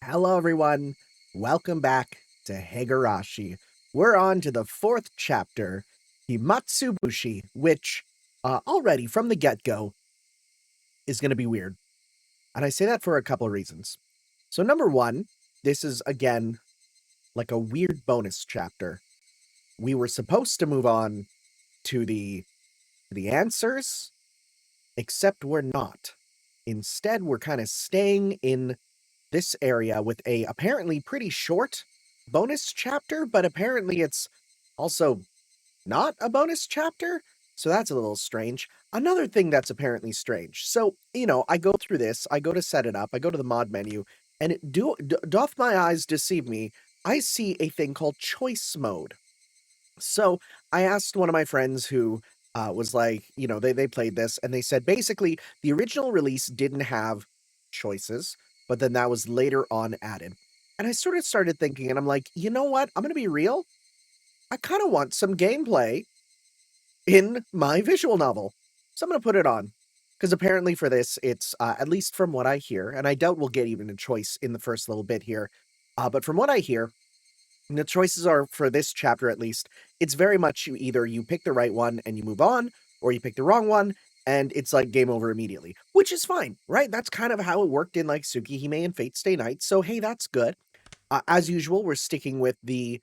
Hello, everyone. Welcome back to Higurashi. We're on to the fourth chapter, Himatsubushi, which already from the get-go is going to be weird. And I say that for a couple of reasons. So number one, this is, again, like a weird bonus chapter. We were supposed to move on to the answers, except we're not. Instead, we're kind of staying in this area with a apparently pretty short bonus chapter, but apparently it's also not a bonus chapter. So that's a little strange. Another thing that's apparently strange. So, I go through this, I go to set it up, I go to the mod menu, and doth my eyes deceive me, I see a thing called choice mode. So I asked one of my friends who was like, they played this and they said basically the original release didn't have choices, but then that was later on added. And I sort of started thinking, and I'm like, you know what? I'm going to be real. I kind of want some gameplay in my visual novel. So I'm going to put it on. Because apparently for this, it's, at least from what I hear, and I doubt we'll get even a choice in the first little bit here, but from what I hear, and the choices are, for this chapter at least, it's very much you pick the right one and you move on, or you pick the wrong one, and it's like game over immediately, which is fine, right? That's kind of how it worked in like Tsukihime and Fate Stay Night, so hey, that's good. As usual, we're sticking with the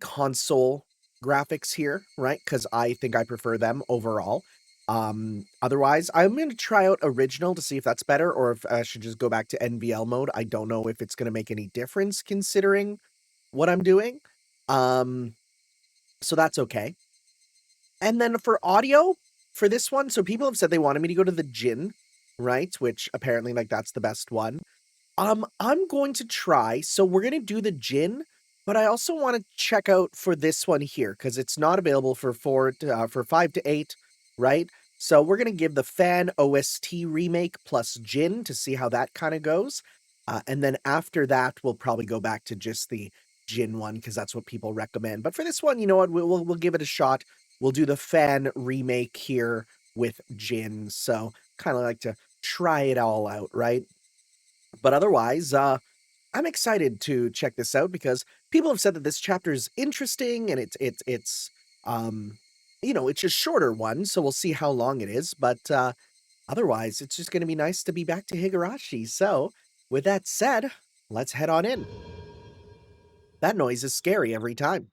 console graphics here, right? Because I think I prefer them overall. Otherwise, I'm going to try out original to see if that's better, or if I should just go back to NVL mode. I don't know if it's going to make any difference considering what I'm doing. So that's okay. And then for audio, for this one, so people have said they wanted me to go to the Jin, right? Which apparently, like, that's the best one. I'm going to try. So we're going to do the Jin, but I also want to check out for this one here because it's not available for 5 to 8, right? So we're going to give the fan OST remake plus Jin to see how that kind of goes. And then after that, we'll probably go back to just the Jin one because that's what people recommend. But for this one, you know what? We'll give it a shot. We'll do the fan remake here with Jin. So kind of like to try it all out, right? But otherwise, I'm excited to check this out because people have said that this chapter is interesting and it's it's a shorter one, so we'll see how long it is. But otherwise, it's just going to be nice to be back to Higurashi. So, with that said, let's head on in. That noise is scary every time.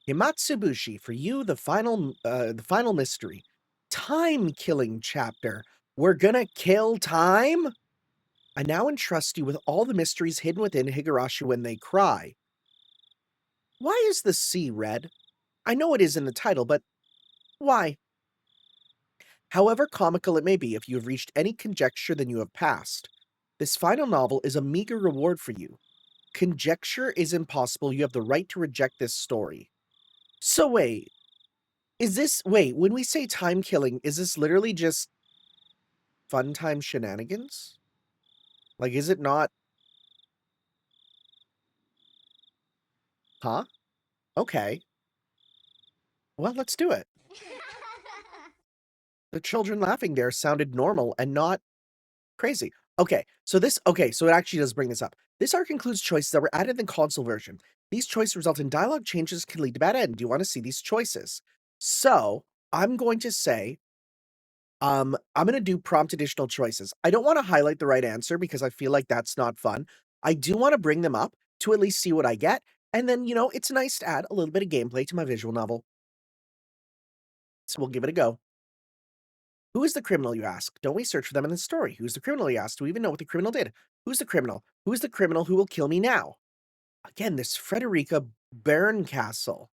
Himatsubushi, for you, the final mystery, time-killing chapter. We're gonna kill time. I now entrust you with all the mysteries hidden within Higurashi when they cry. Why is the sea red? I know it is in the title, but why? However comical it may be, if you have reached any conjecture, then you have passed. This final novel is a meager reward for you. Conjecture is impossible. You have the right to reject this story. So wait, when we say time killing, is this literally just fun time shenanigans? Like, is it not? Huh? Okay. Well, let's do it. The children laughing there sounded normal and not crazy. So it actually does bring this up. This arc includes choices that were added in the console version. These choices result in dialogue changes can lead to bad end. Do you want to see these choices? So I'm going to say, I'm going to do prompt additional choices. I don't want to highlight the right answer because I feel like that's not fun. I do want to bring them up to at least see what I get. And then, it's nice to add a little bit of gameplay to my visual novel. So we'll give it a go. Who is the criminal, you ask? Don't we search for them in the story? Who's the criminal, you ask? Do we even know what the criminal did? Who's the criminal? Who's the criminal who will kill me now? Again, this Frederica Berncastle.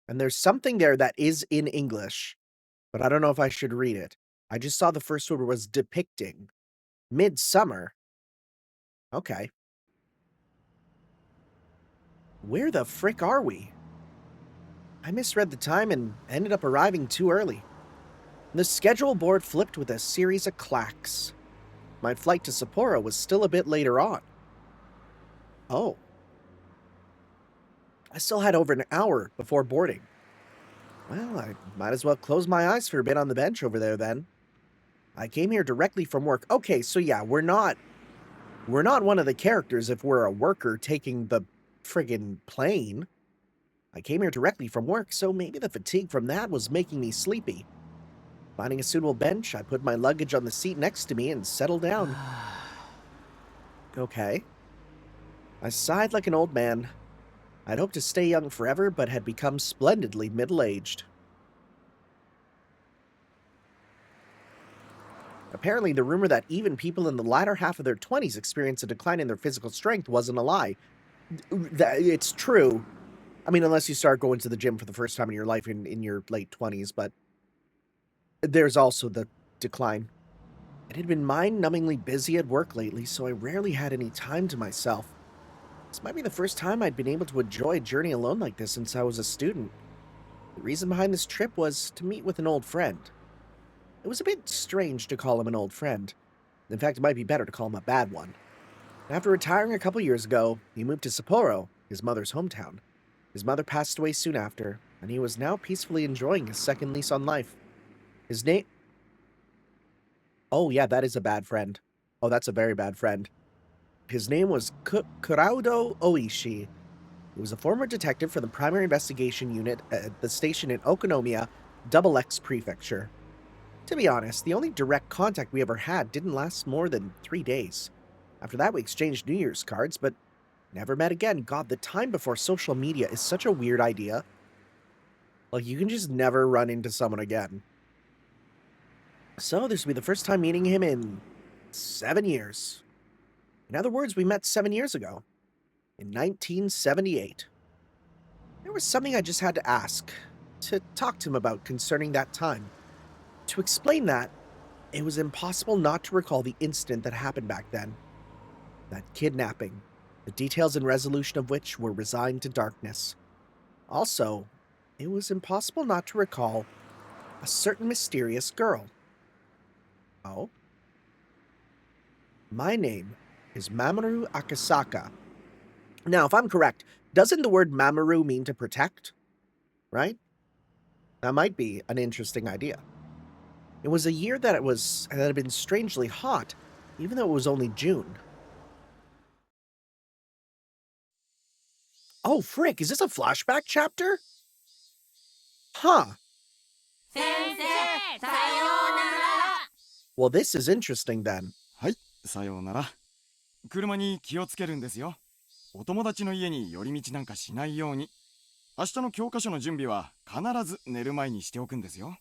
And there's something there that is in English, but I don't know if I should read it. I just saw the first word was depicting. Midsummer. Okay. Where the frick are we? I misread the time and ended up arriving too early. The schedule board flipped with a series of clacks. My flight to Sapporo was still a bit later on. Oh. I still had over an hour before boarding. Well, I might as well close my eyes for a bit on the bench over there then. I came here directly from work. Okay, so yeah, we're not one of the characters if we're a worker taking the friggin' plane. I came here directly from work, so maybe the fatigue from that was making me sleepy. Finding a suitable bench, I put my luggage on the seat next to me and settled down. Okay. I sighed like an old man. I'd hoped to stay young forever, but had become splendidly middle-aged. Apparently, the rumor that even people in the latter half of their 20s experience a decline in their physical strength wasn't a lie. It's true. I mean, unless you start going to the gym for the first time in your life in your late 20s, but there's also the decline. It had been mind-numbingly busy at work lately, so I rarely had any time to myself. This might be the first time I'd been able to enjoy a journey alone like this since I was a student. The reason behind this trip was to meet with an old friend. It was a bit strange to call him an old friend. In fact, it might be better to call him a bad one. After retiring a couple years ago, he moved to Sapporo, his mother's hometown. His mother passed away soon after, and he was now peacefully enjoying his second lease on life. His name... Oh, yeah, that is a bad friend. Oh, that's a very bad friend. His name was Kuraudo Oishi. He was a former detective for the Primary Investigation Unit at the station in Okonomiya, Double X Prefecture. To be honest, the only direct contact we ever had didn't last more than 3 days. After that, we exchanged New Year's cards, but never met again. God, the time before social media is such a weird idea. Like, you can just never run into someone again. So, this will be the first time meeting him in 7 years. In other words, we met 7 years ago, in 1978. There was something I just had to ask, to talk to him about concerning that time. To explain that, it was impossible not to recall the incident that happened back then. That kidnapping, the details and resolution of which were resigned to darkness. Also, it was impossible not to recall a certain mysterious girl. Oh? My name is Mamoru Akasaka. Now, if I'm correct, doesn't the word Mamoru mean to protect? Right? That might be an interesting idea. It was a year that had been strangely hot, even though it was only June. Oh, frick, is this a flashback chapter? Huh. 先生、さようなら。Well, this is interesting then. はい、さようなら。車に気をつけるんですよ。お友達の家に寄り道なんかしないように。明日の教科書の準備は必ず寝る前にしておくんですよ。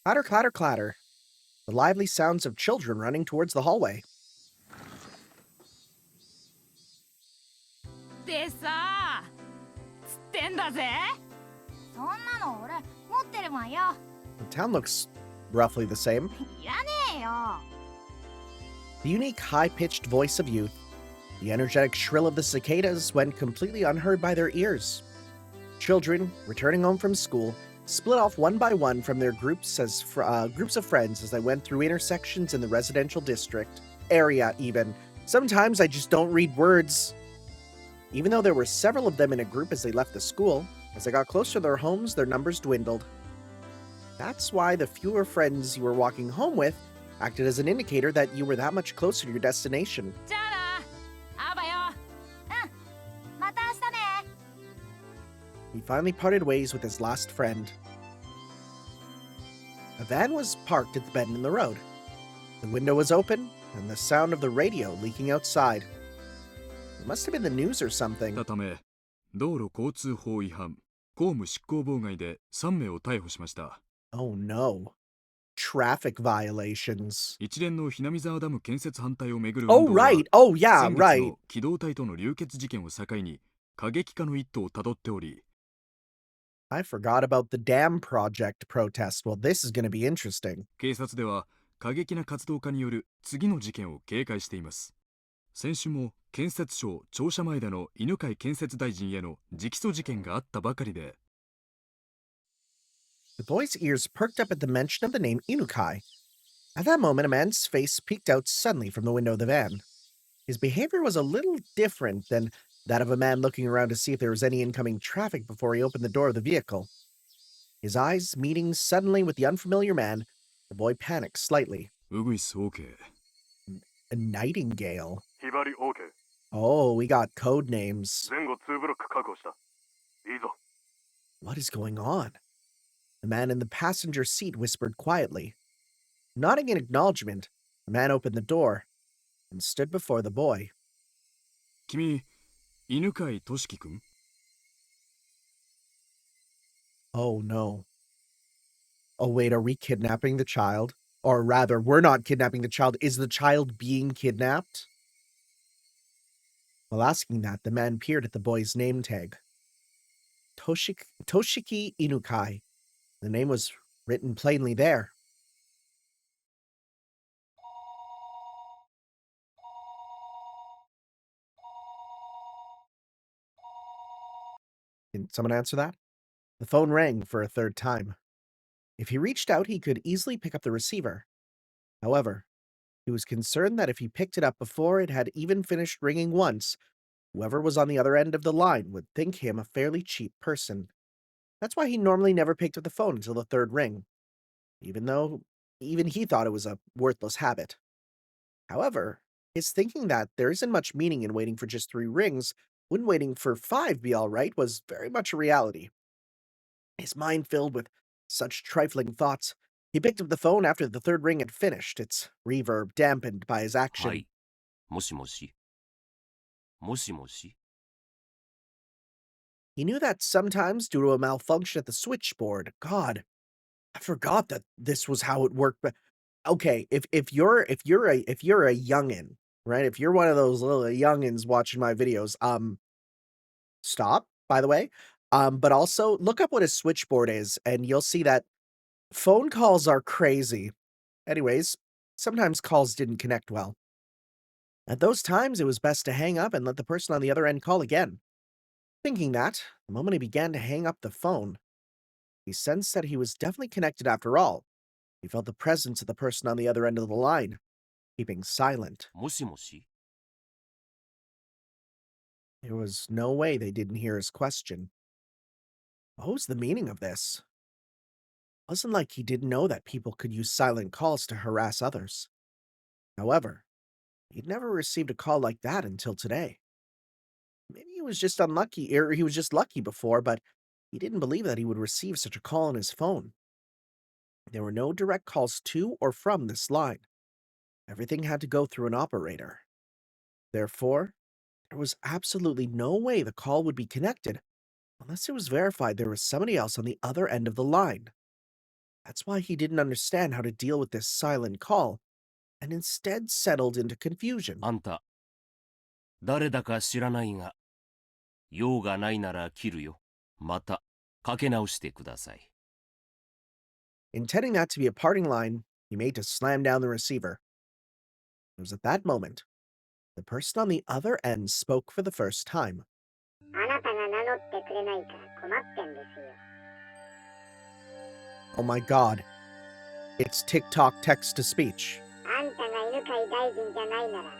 Clatter, clatter, clatter. The lively sounds of children running towards the hallway. でさ、つってんだぜ。そんなの俺持ってるわよ。 The town looks roughly the same. いらねえよ。 The unique high-pitched voice of youth, the energetic shrill of the cicadas went completely unheard by their ears. Children, returning home from school, split off one by one from their groups groups of friends as they went through intersections in the residential district, area even. Sometimes I just don't read words. Even though there were several of them in a group as they left the school, as they got closer to their homes, their numbers dwindled. That's why the fewer friends you were walking home with acted as an indicator that you were that much closer to your destination. じゃあな、あばよ。また明日ね。 He finally parted ways with his last friend. A van was parked at the bend in the road. The window was open, and the sound of the radio leaking outside. It must have been the news or something. たため、道路交通法違反、公務執行妨害で3名を逮捕しました。Oh no. Traffic violations. 一連のHinamizawaダム建設反対をめぐる Oh 運動は、 right. Oh yeah, 先月 right. の機動隊との流血事件を境に過激化の一途をたどっており、 I forgot about the dam project protest. Well, this is going to be interesting. 警察では過激な活動家による次の事件を警戒しています。先週も建設省庁舎前での犬飼建設大臣への直訴事件があったばかりで、 The boy's ears perked up at the mention of the name Inukai. At that moment, a man's face peeked out suddenly from the window of the van. His behavior was a little different than that of a man looking around to see if there was any incoming traffic before he opened the door of the vehicle. His eyes meeting suddenly with the unfamiliar man, the boy panics slightly. ウグイス OK。 A nightingale? ひばり OK。 Oh, we got code names. 前後2ブロック確保した。いいぞ。 What is going on? The man in the passenger seat whispered quietly. Nodding in acknowledgement, the man opened the door and stood before the boy. 君、犬飼俊樹君？ Oh no. Oh wait, are we kidnapping the child? Or rather, we're not kidnapping the child. Is the child being kidnapped? While asking that, the man peered at the boy's name tag. Toshiki Inukai. The name was written plainly there. Can someone answer that? The phone rang for a third time. If he reached out, he could easily pick up the receiver. However, he was concerned that if he picked it up before it had even finished ringing once, whoever was on the other end of the line would think him a fairly cheap person. That's why he normally never picked up the phone until the third ring, even he thought it was a worthless habit. However, his thinking that there isn't much meaning in waiting for just 3 rings, wouldn't waiting for 5 be all right, was very much a reality. His mind filled with such trifling thoughts, he picked up the phone after the third ring had finished, its reverb dampened by his action. はい。もしもし。もしもし。 He knew that sometimes, due to a malfunction at the switchboard, God, I forgot that this was how it worked. But okay, if you're a youngin, right? If you're one of those little youngins watching my videos, stop, by the way. But also look up what a switchboard is, and you'll see that phone calls are crazy. Anyways, sometimes calls didn't connect well. At those times, it was best to hang up and let the person on the other end call again. Thinking that, the moment he began to hang up the phone, he sensed that he was definitely connected after all. He felt the presence of the person on the other end of the line, keeping silent. もしもし。 There was no way they didn't hear his question. What was the meaning of this? It wasn't like he didn't know that people could use silent calls to harass others. However, he'd never received a call like that until today. Maybe he was just unlucky, or he was just lucky before, but he didn't believe that he would receive such a call on his phone. There were no direct calls to or from this line. Everything had to go through an operator. Therefore, there was absolutely no way the call would be connected unless it was verified there was somebody else on the other end of the line. That's why he didn't understand how to deal with this silent call, and instead settled into confusion. あんた、誰だか知らないが、用がないなら切るよ。また、かけ直してください。 Intending that to be a parting line, he made to slam down the receiver. It was at that moment the person on the other end spoke for the first time. あなたが名乗ってくれないから困ってんですよ。 Oh my god. It's TikTok text-to-speech. あんたが犬飼大臣じゃないなら、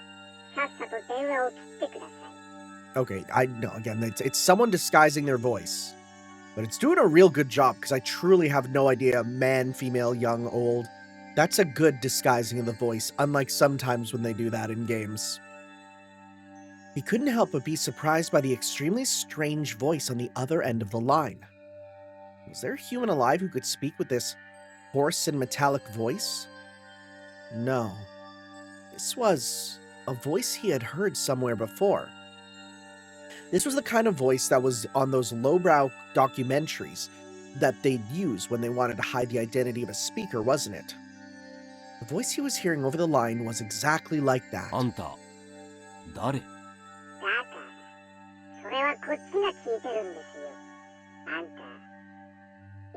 さっさと電話を切ってください。 Okay, I know, again, it's someone disguising their voice. But it's doing a real good job, because I truly have no idea, man, female, young, old. That's a good disguising of the voice, unlike sometimes when they do that in games. He couldn't help but be surprised by the extremely strange voice on the other end of the line. Was there a human alive who could speak with this hoarse and metallic voice? No. This was a voice he had heard somewhere before. This was the kind of voice that was on those lowbrow documentaries that they'd use when they wanted to hide the identity of a speaker, wasn't it? The voice he was hearing over the line was exactly like that. あんた、誰？だから、それはこっちが聞いてるんですよ。あんた、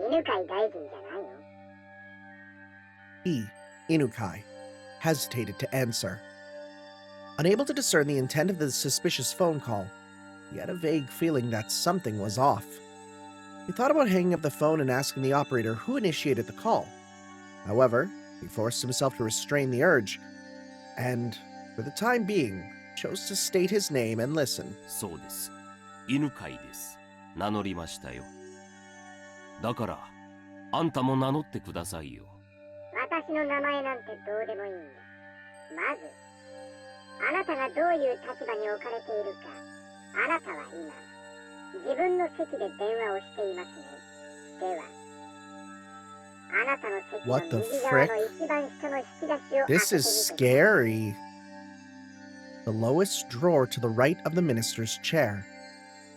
犬飼大臣じゃないの？ He, Inukai, hesitated to answer. Unable to discern the intent of the suspicious phone call, he had a vague feeling that something was off. He thought about hanging up the phone and asking the operator who initiated the call. However, he forced himself to restrain the urge, and, for the time being, chose to state his name and listen. そうです。犬飼です。名乗りましたよ。だから、あんたも名乗ってくださいよ。私の名前なんてどうでもいいんだ。まず、あなたがどういう立場に置かれているか。あなたは今、自分の席で電話をしていますね。では、あなたの席の What the 右側 frick? の一番下の引き出しを開 This けて is みてください。 scary. The lowest drawer to the right of the minister's chair.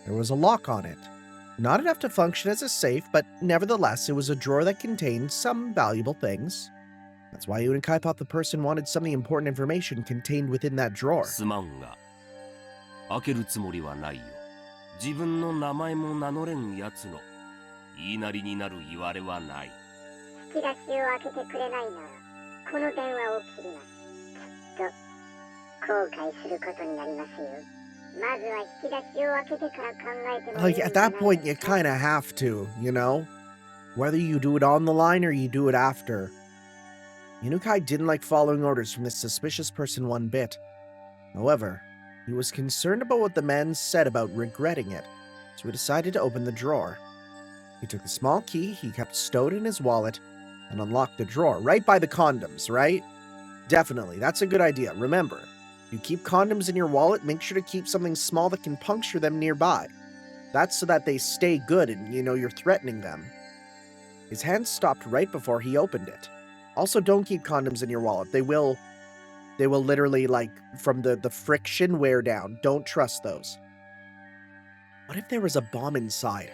There was a lock on it. Not enough to function as a safe, but nevertheless, it was a drawer that contained some valuable things. That's why Unikai thought the person wanted some of the important information contained within that drawer. すまんが、開けるつもりはないよ。自分の名前も名乗れんやつの言いなりになる言われはない。引き出しを開けてくれないなら、この電話を切ります。きっと、後悔することになりますよ。まずは引き出しを開けてから考えてもいい Like, んじゃ at ない that point, で you すか。 kind of have to, you know? Whether you do it on the line or you do it after. Inukai didn't like following orders from this suspicious person one bit. However, he was concerned about what the man said about regretting it, so he decided to open the drawer. He took the small key he kept stowed in his wallet and unlocked the drawer, right by the condoms, right? Definitely, that's a good idea. Remember, you keep condoms in your wallet, make sure to keep something small that can puncture them nearby. That's so that they stay good and, you're threatening them. His hand stopped right before he opened it. Also, don't keep condoms in your wallet. They will literally, like, from the friction, wear down. Don't trust those. What if there was a bomb inside?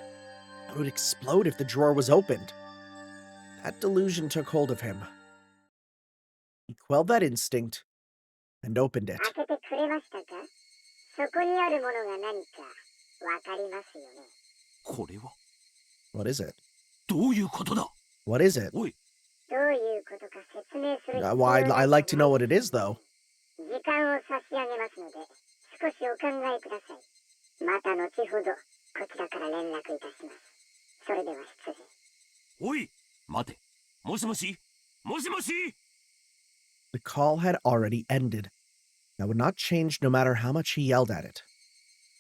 It would explode if the drawer was opened. That delusion took hold of him. He quelled that instinct and opened it. 開けてくれましたか？そこにあるものが何かわかりますよね。これは What is it? どういうことだ。 What is it? おい、どういうことか説明する必要 Well, I like to know what it is, though. 時間を差し上げますので、少しお考えください。また後ほどこちらから連絡いたします。それでは失礼。おい、待て。もしもし、もしもし。 The call had already ended. That would not change no matter how much he yelled at it.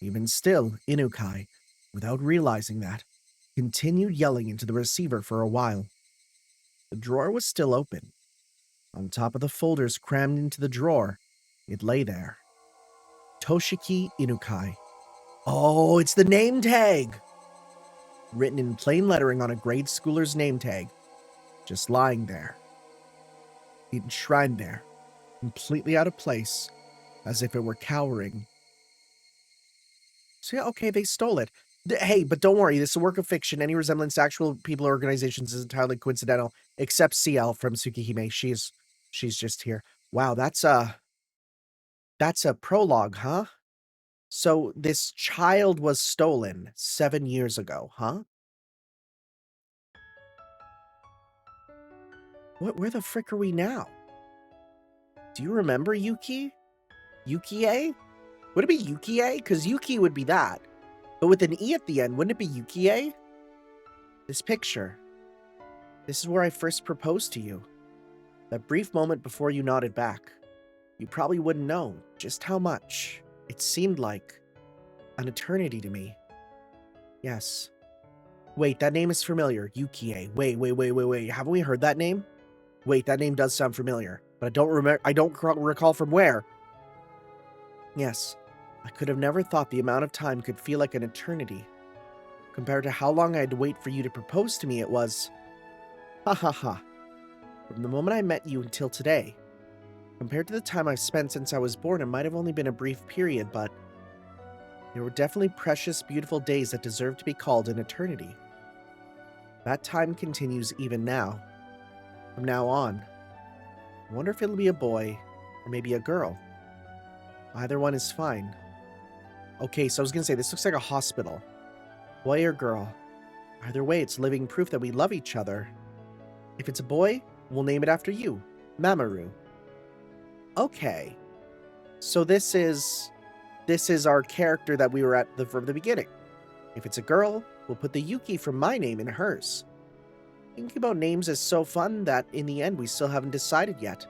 Even still, Inukai, without realizing that, continued yelling into the receiver for a while. The drawer was still open. On top of the folders crammed into the drawer, it lay there. Toshiki Inukai. Oh, it's the name tag! Written in plain lettering on a grade schooler's name tag. Just lying there. Enshrined there, completely out of place, as if it were cowering. So yeah, okay, they stole it. Hey, but don't worry, this is a work of fiction. Any resemblance to actual people or organizations is entirely coincidental, except CL from Tsukihime. She's just here. Wow, that's a prologue, huh? So this child was stolen 7 years ago, huh? Where the frick are we now? Do you remember Yuki? Yukie? Would it be Yukie? Because Yuki would be that. But with an E at the end, wouldn't it be Yukie? This picture. This is where I first proposed to you. That brief moment before you nodded back. You probably wouldn't know just how much. It seemed like an eternity to me. Yes. Wait, that name is familiar. Yukie. Wait. Haven't we heard that name? Wait, that name does sound familiar. But I don't recall from where. Yes. I could have never thought the amount of time could feel like an eternity. Compared to how long I had to wait for you to propose to me, it was... Ha ha ha. From the moment I met you until today. Compared to the time I've spent since I was born, it might have only been a brief period, but... there were definitely precious, beautiful days that deserve to be called an eternity. That time continues even now. From now on. I wonder if it'll be a boy, or maybe a girl. Either one is fine. Okay, so I was gonna say, this looks like a hospital. Boy or girl. Either way, it's living proof that we love each other. If it's a boy, we'll name it after you. Mamoru. Okay. So this is our character that we were at from the beginning. If it's a girl, we'll put the Yuki from my name in hers. Thinking about names is so fun that in the end we still haven't decided yet.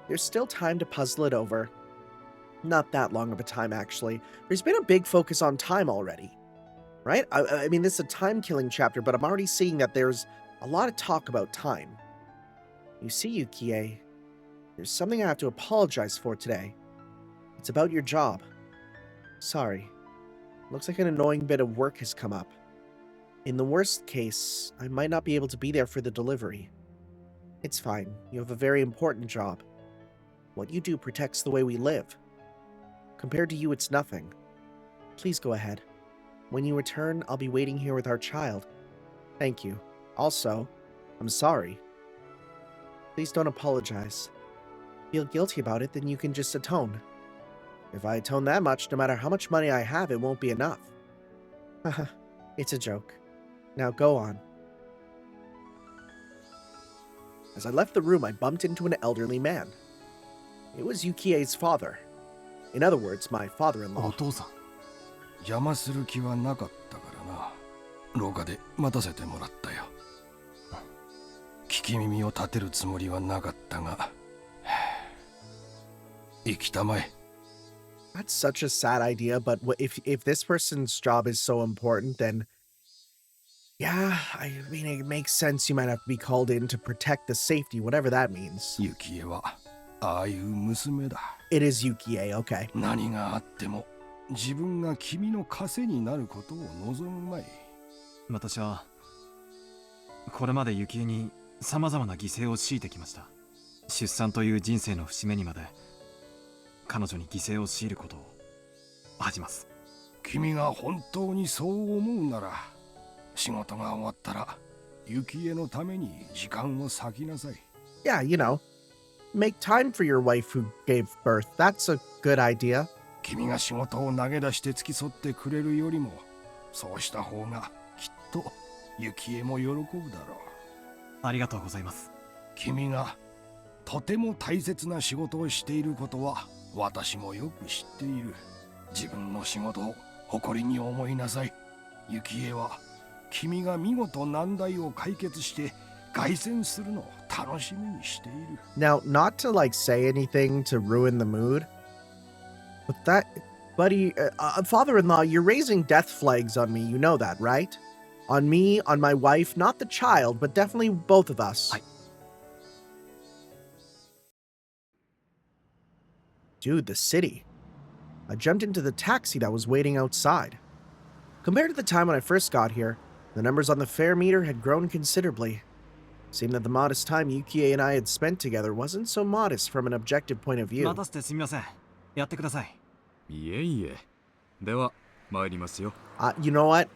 There's still time to puzzle it over. Not that long of a time, actually. There's been a big focus on time already. Right? I mean, this is a time-killing chapter, but I'm already seeing that there's a lot of talk about time. You see, Yukie, there's something I have to apologize for today. It's about your job. Sorry. Looks like an annoying bit of work has come up. In the worst case, I might not be able to be there for the delivery. It's fine. You have a very important job. What you do protects the way we live. Compared to you, it's nothing. Please go ahead. When you return, I'll be waiting here with our child. Thank you. Also, I'm sorry. Please don't apologize. Feel guilty about it, then you can just atone. If I atone that much, no matter how much money I have, it won't be enough. Haha, it's a joke. Now go on. As I left the room, I bumped into an elderly man. It was Yukie's father. In other words, my father-in-law. お父さん、邪魔する気はなかったからな。廊下で待たせてもらったよ。聞き耳を立てるつもりはなかったが、生きたまえ。 That's such a sad idea, but if this person's job is so important, then yeah, I mean, it makes sense you might have to be called in to protect the safety, whatever that means. ユキエはああいう娘だ。 It is Yukie, okay. 何があっても自分が君の枷になることを望むまい。私はこれまで幸恵にさまざまな犠牲を強いてきました。出産という人生の節目にまで彼女に犠牲を強いることを恥じます。君が本当にそう思うなら、仕事が終わったらユキエのために時間を割きなさい。 Yeah, you know, make time for your wife who gave birth. That's a good idea. 君が仕事を投げ出して付き添ってくれるよりも、そうした方がきっとユキエも喜ぶだろう。ありがとうございます。君がとても大切な仕事をしていることは私もよく知っている。自分の仕事を誇りに思いなさい。ユキエは君が見事難題を解決して凱旋するのを楽しみにしている。 Now, not to like say anything to ruin the mood, but that, buddy, father-in-law, you're raising death flags on me. You know that, right? On me, on my wife, not the child, but definitely both of us. Dude, the city. I jumped into the taxi that was waiting outside. Compared to the time when I first got here, the numbers on the fare meter had grown considerably. Seemed that the modest time Yukie and I had spent together wasn't so modest from an objective point of view. 待たせてすみません。やってください。いえいえ。では参りますよ。You know what?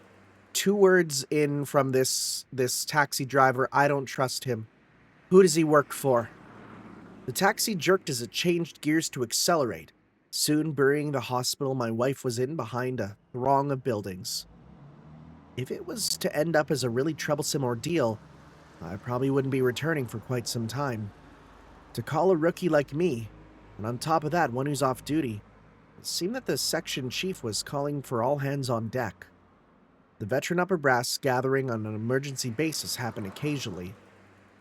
2 words in from this taxi driver. I don't trust him. Who does he work for? The taxi jerked as it changed gears to accelerate, soon burying the hospital my wife was in behind a throng of buildings. If it was to end up as a really troublesome ordeal, I probably wouldn't be returning for quite some time. To call a rookie like me, and on top of that, one who's off duty, it seemed that the section chief was calling for all hands on deck. The veteran upper brass gathering on an emergency basis happened occasionally.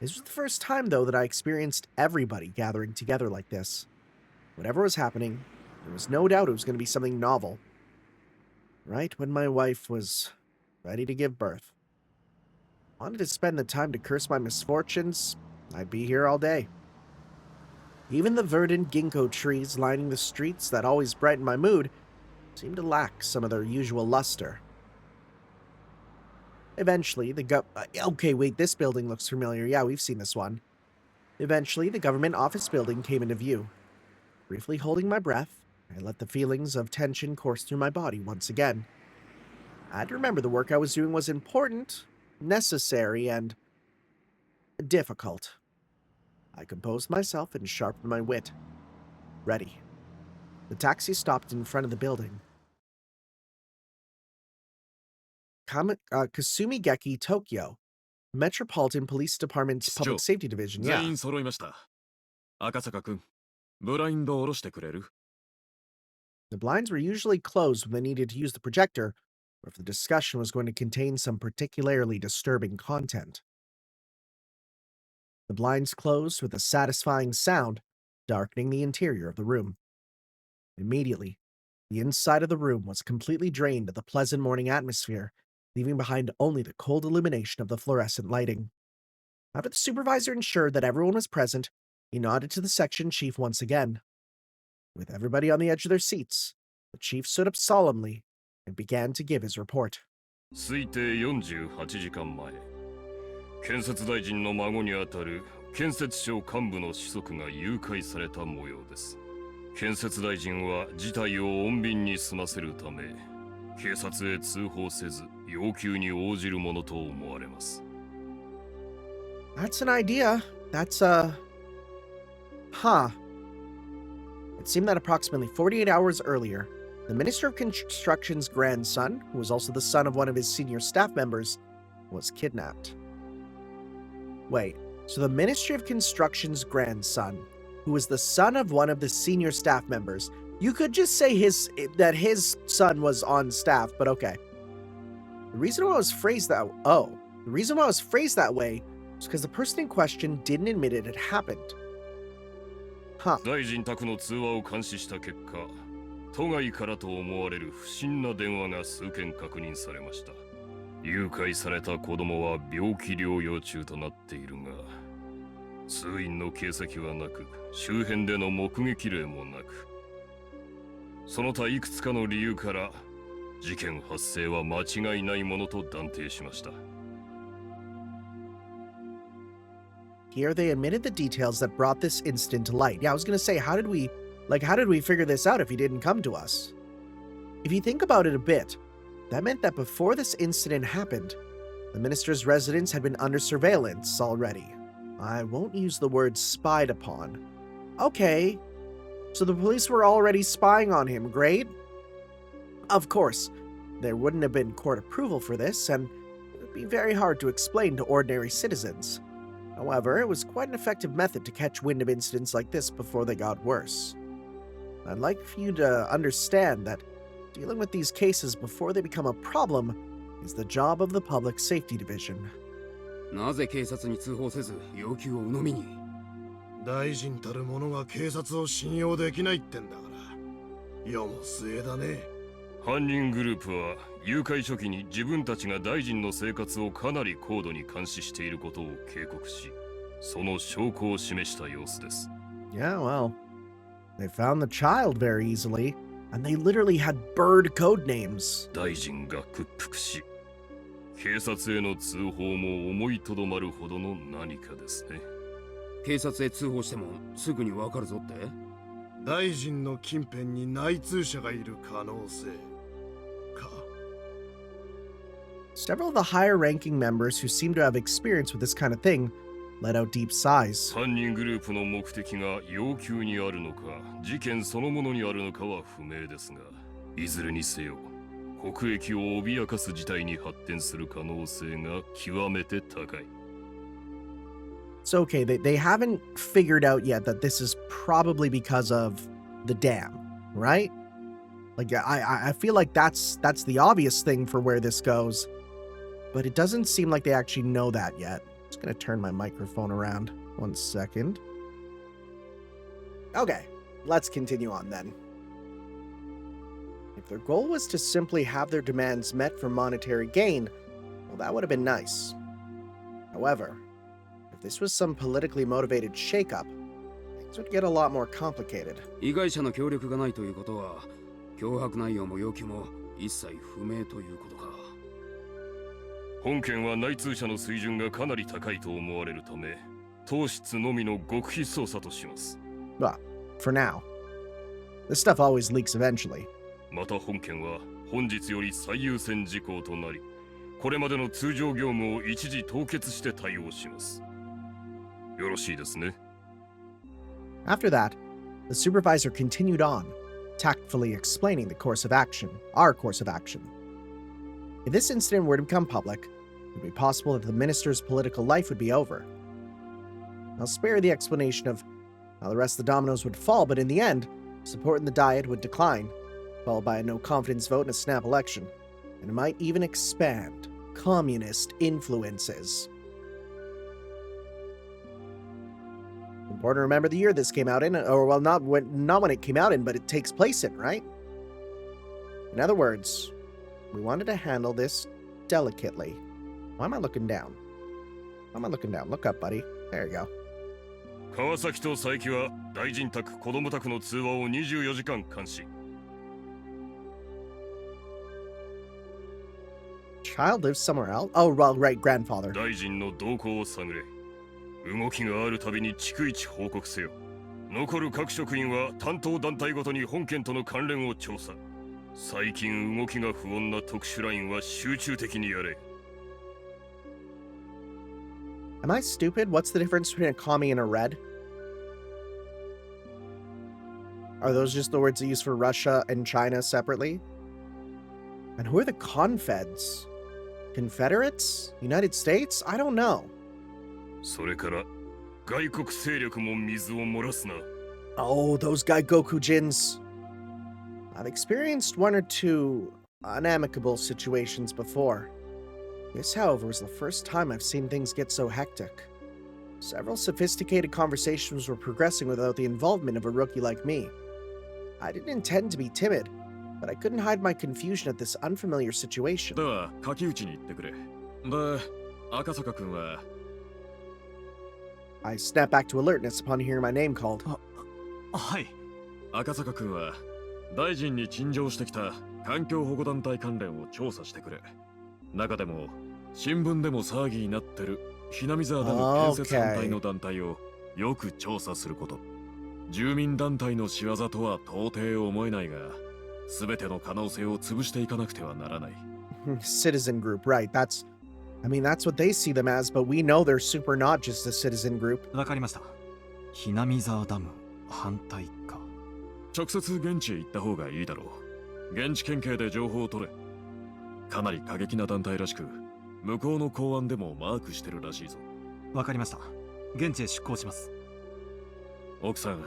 This was the first time, though, that I experienced everybody gathering together like this. Whatever was happening, there was no doubt it was going to be something novel. Right when my wife was ready to give birth. Wanted to spend the time to curse my misfortunes, I'd be here all day. Even the verdant ginkgo trees lining the streets that always brighten my mood seemed to lack some of their usual luster. Eventually, okay, wait, this building looks familiar. Yeah, we've seen this one. Eventually, the government office building came into view. Briefly holding my breath, I let the feelings of tension course through my body once again. I had to remember the work I was doing was important, necessary, and difficult. I composed myself and sharpened my wit. Ready. The taxi stopped in front of the building. Kasumigeki, Tokyo. Metropolitan Police Department's Public Safety Division, yeah. 全員揃いました。赤坂くん、ブラインドを下ろしてくれる？ The blinds were usually closed when they needed to use the projector, or if the discussion was going to contain some particularly disturbing content. The blinds closed with a satisfying sound, darkening the interior of the room. Immediately, the inside of the room was completely drained of the pleasant morning atmosphere, leaving behind only the cold illumination of the fluorescent lighting. After the supervisor ensured that everyone was present, he nodded to the section chief once again. With everybody on the edge of their seats, the chief stood up solemnly and began to give his report. 推定48時間前、建設大臣の孫にあたる建設省幹部の子息が誘拐された模様です。建設大臣は事態を穏便に済ませるため、警察へ通報せず要求に応じるものと思われます。That's an idea. That's Huh. It seemed that approximately 48 hours earlier, the Minister of Construction's grandson, who was also the son of one of his senior staff members, was kidnapped. Wait, so the Ministry of Construction's grandson, who was the son of one of the senior staff members, you could just say that his son was on staff, but okay. The reason why it was phrased that way was because the person in question didn't admit it had happened. Huh. 大臣宅の通話を監視した結果、都外からと思われる不審な電話が数件確認されました。誘拐された子供は病気療養中となっているが、通院の形跡はなく、周辺での目撃例もなく、その他いくつかの理由から事件発生は間違いないものと断定しました。Here they admitted the details that brought this incident to light. Yeah, I was gonna say, how did we figure this out if he didn't come to us? If you think about it a bit, that meant that before this incident happened, the minister's residence had been under surveillance already. I won't use the word spied upon. Okay, so the police were already spying on him, great. Of course, there wouldn't have been court approval for this, and it would be very hard to explain to ordinary citizens. However, it was quite an effective method to catch wind of incidents like this before they got worse. I'd like for you to understand that dealing with these cases before they become a problem is the job of the Public Safety Division. なぜ警察に通報せず要求を鵜呑みに？大臣たる者が警察を信用できないってんだから。世も末だね。犯人グループは誘拐初期に自分たちが大臣の生活をかなり高度に監視していることを警告し、その証拠を示した様子です。Yeah, well, they found the child very easily, and they literally had bird code names. 大臣が屈服し、警察への通報も思いとどまるほどの何かですね。警察へ通報してもすぐにわかるぞって？大臣の近辺に内通者がいる可能性か。Several of the higher-ranking members who seem to have experience with this kind of thing let out deep sighs. 犯人グループの目的が要求にあるのか、事件そのものにあるのかは不明ですが、いずれにせよ、国益を脅かす事態に発展する可能性が極めて高い。So, okay, they haven't figured out yet that this is probably because of the dam, right? Like, I feel like that's the obvious thing for where this goes, but it doesn't seem like they actually know that yet. I'm just gonna turn my microphone around. 1 second. Okay, let's continue on then. If their goal was to simply have their demands met for monetary gain, well, that would have been nice. However, if this was some politically motivated shakeup, things would get a lot more complicated. 被害者の協力がないということは、脅迫内容も要求も一切不明ということか。本件は内通者の水準がかなり高いと思われるため、当室のみの極秘捜査とします。Well, for now. This stuff always leaks eventually. また本件は本日より最優先事項となり、これまでの通常業務を一時凍結して対応します。よろしいですね。After that, the supervisor continued on, tactfully explaining our course of action. If this incident were to become public, it would be possible that the minister's political life would be over. I'll spare the explanation of how the rest of the dominoes would fall, but in the end, support in the Diet would decline, followed by a no-confidence vote in a snap election, and it might even expand communist influences. Important to remember the year this came out in, or well, not when it came out in, but it takes place in, right? In other words, we wanted to handle this delicately. Why am I looking down? I'm not looking down. Look up, buddy. There you go. 川崎と佐伯は大臣宅子供宅の通話を24時間監視。 Child lives somewhere else? Oh, well, right, grandfather. 大臣の動向を探れ。動きがあるたびに逐一報告せよ。残る各職員は担当団体ごとに本件との関連を調査。最近動きが不穏な特殊ラインは集中的にやれ。 Am I stupid? What's the difference between a commie and a red? Are those just the words they use for Russia and China separately? And who are the confeds? Confederates? United States? I don't know. それから外国勢力も水を漏らすな。 Oh, those Gaigokujins. I've experienced one or two unamicable situations before. This, however, was the first time I've seen things get so hectic. Several sophisticated conversations were progressing without the involvement of a rookie like me. I didn't intend to be timid, but I couldn't hide my confusion at this unfamiliar situation. では、柿内に行ってくれ。で、赤坂君は。 I snapped back to alertness upon hearing my name called. はい。赤坂君は大臣に陳情してきた環境保護団体関連を調査してくれ。中でも新聞でも騒ぎになってるHinamizawaダム建設反対の団体をよく調査すること。住民団体の仕業とは到底思えないが、すべての可能性を潰していかなくてはならない。Citizen group, right? That's what they see them as, but we know they're super not just a citizen group. わかりました。Hinamizawaダム反対か。直接現地へ行った方がいいだろう。現地県警で情報を取れ。かなり過激な団体らしく、向こうの公安でもマークしてるらしいぞ。わかりました。現地へ出向します。奥さん、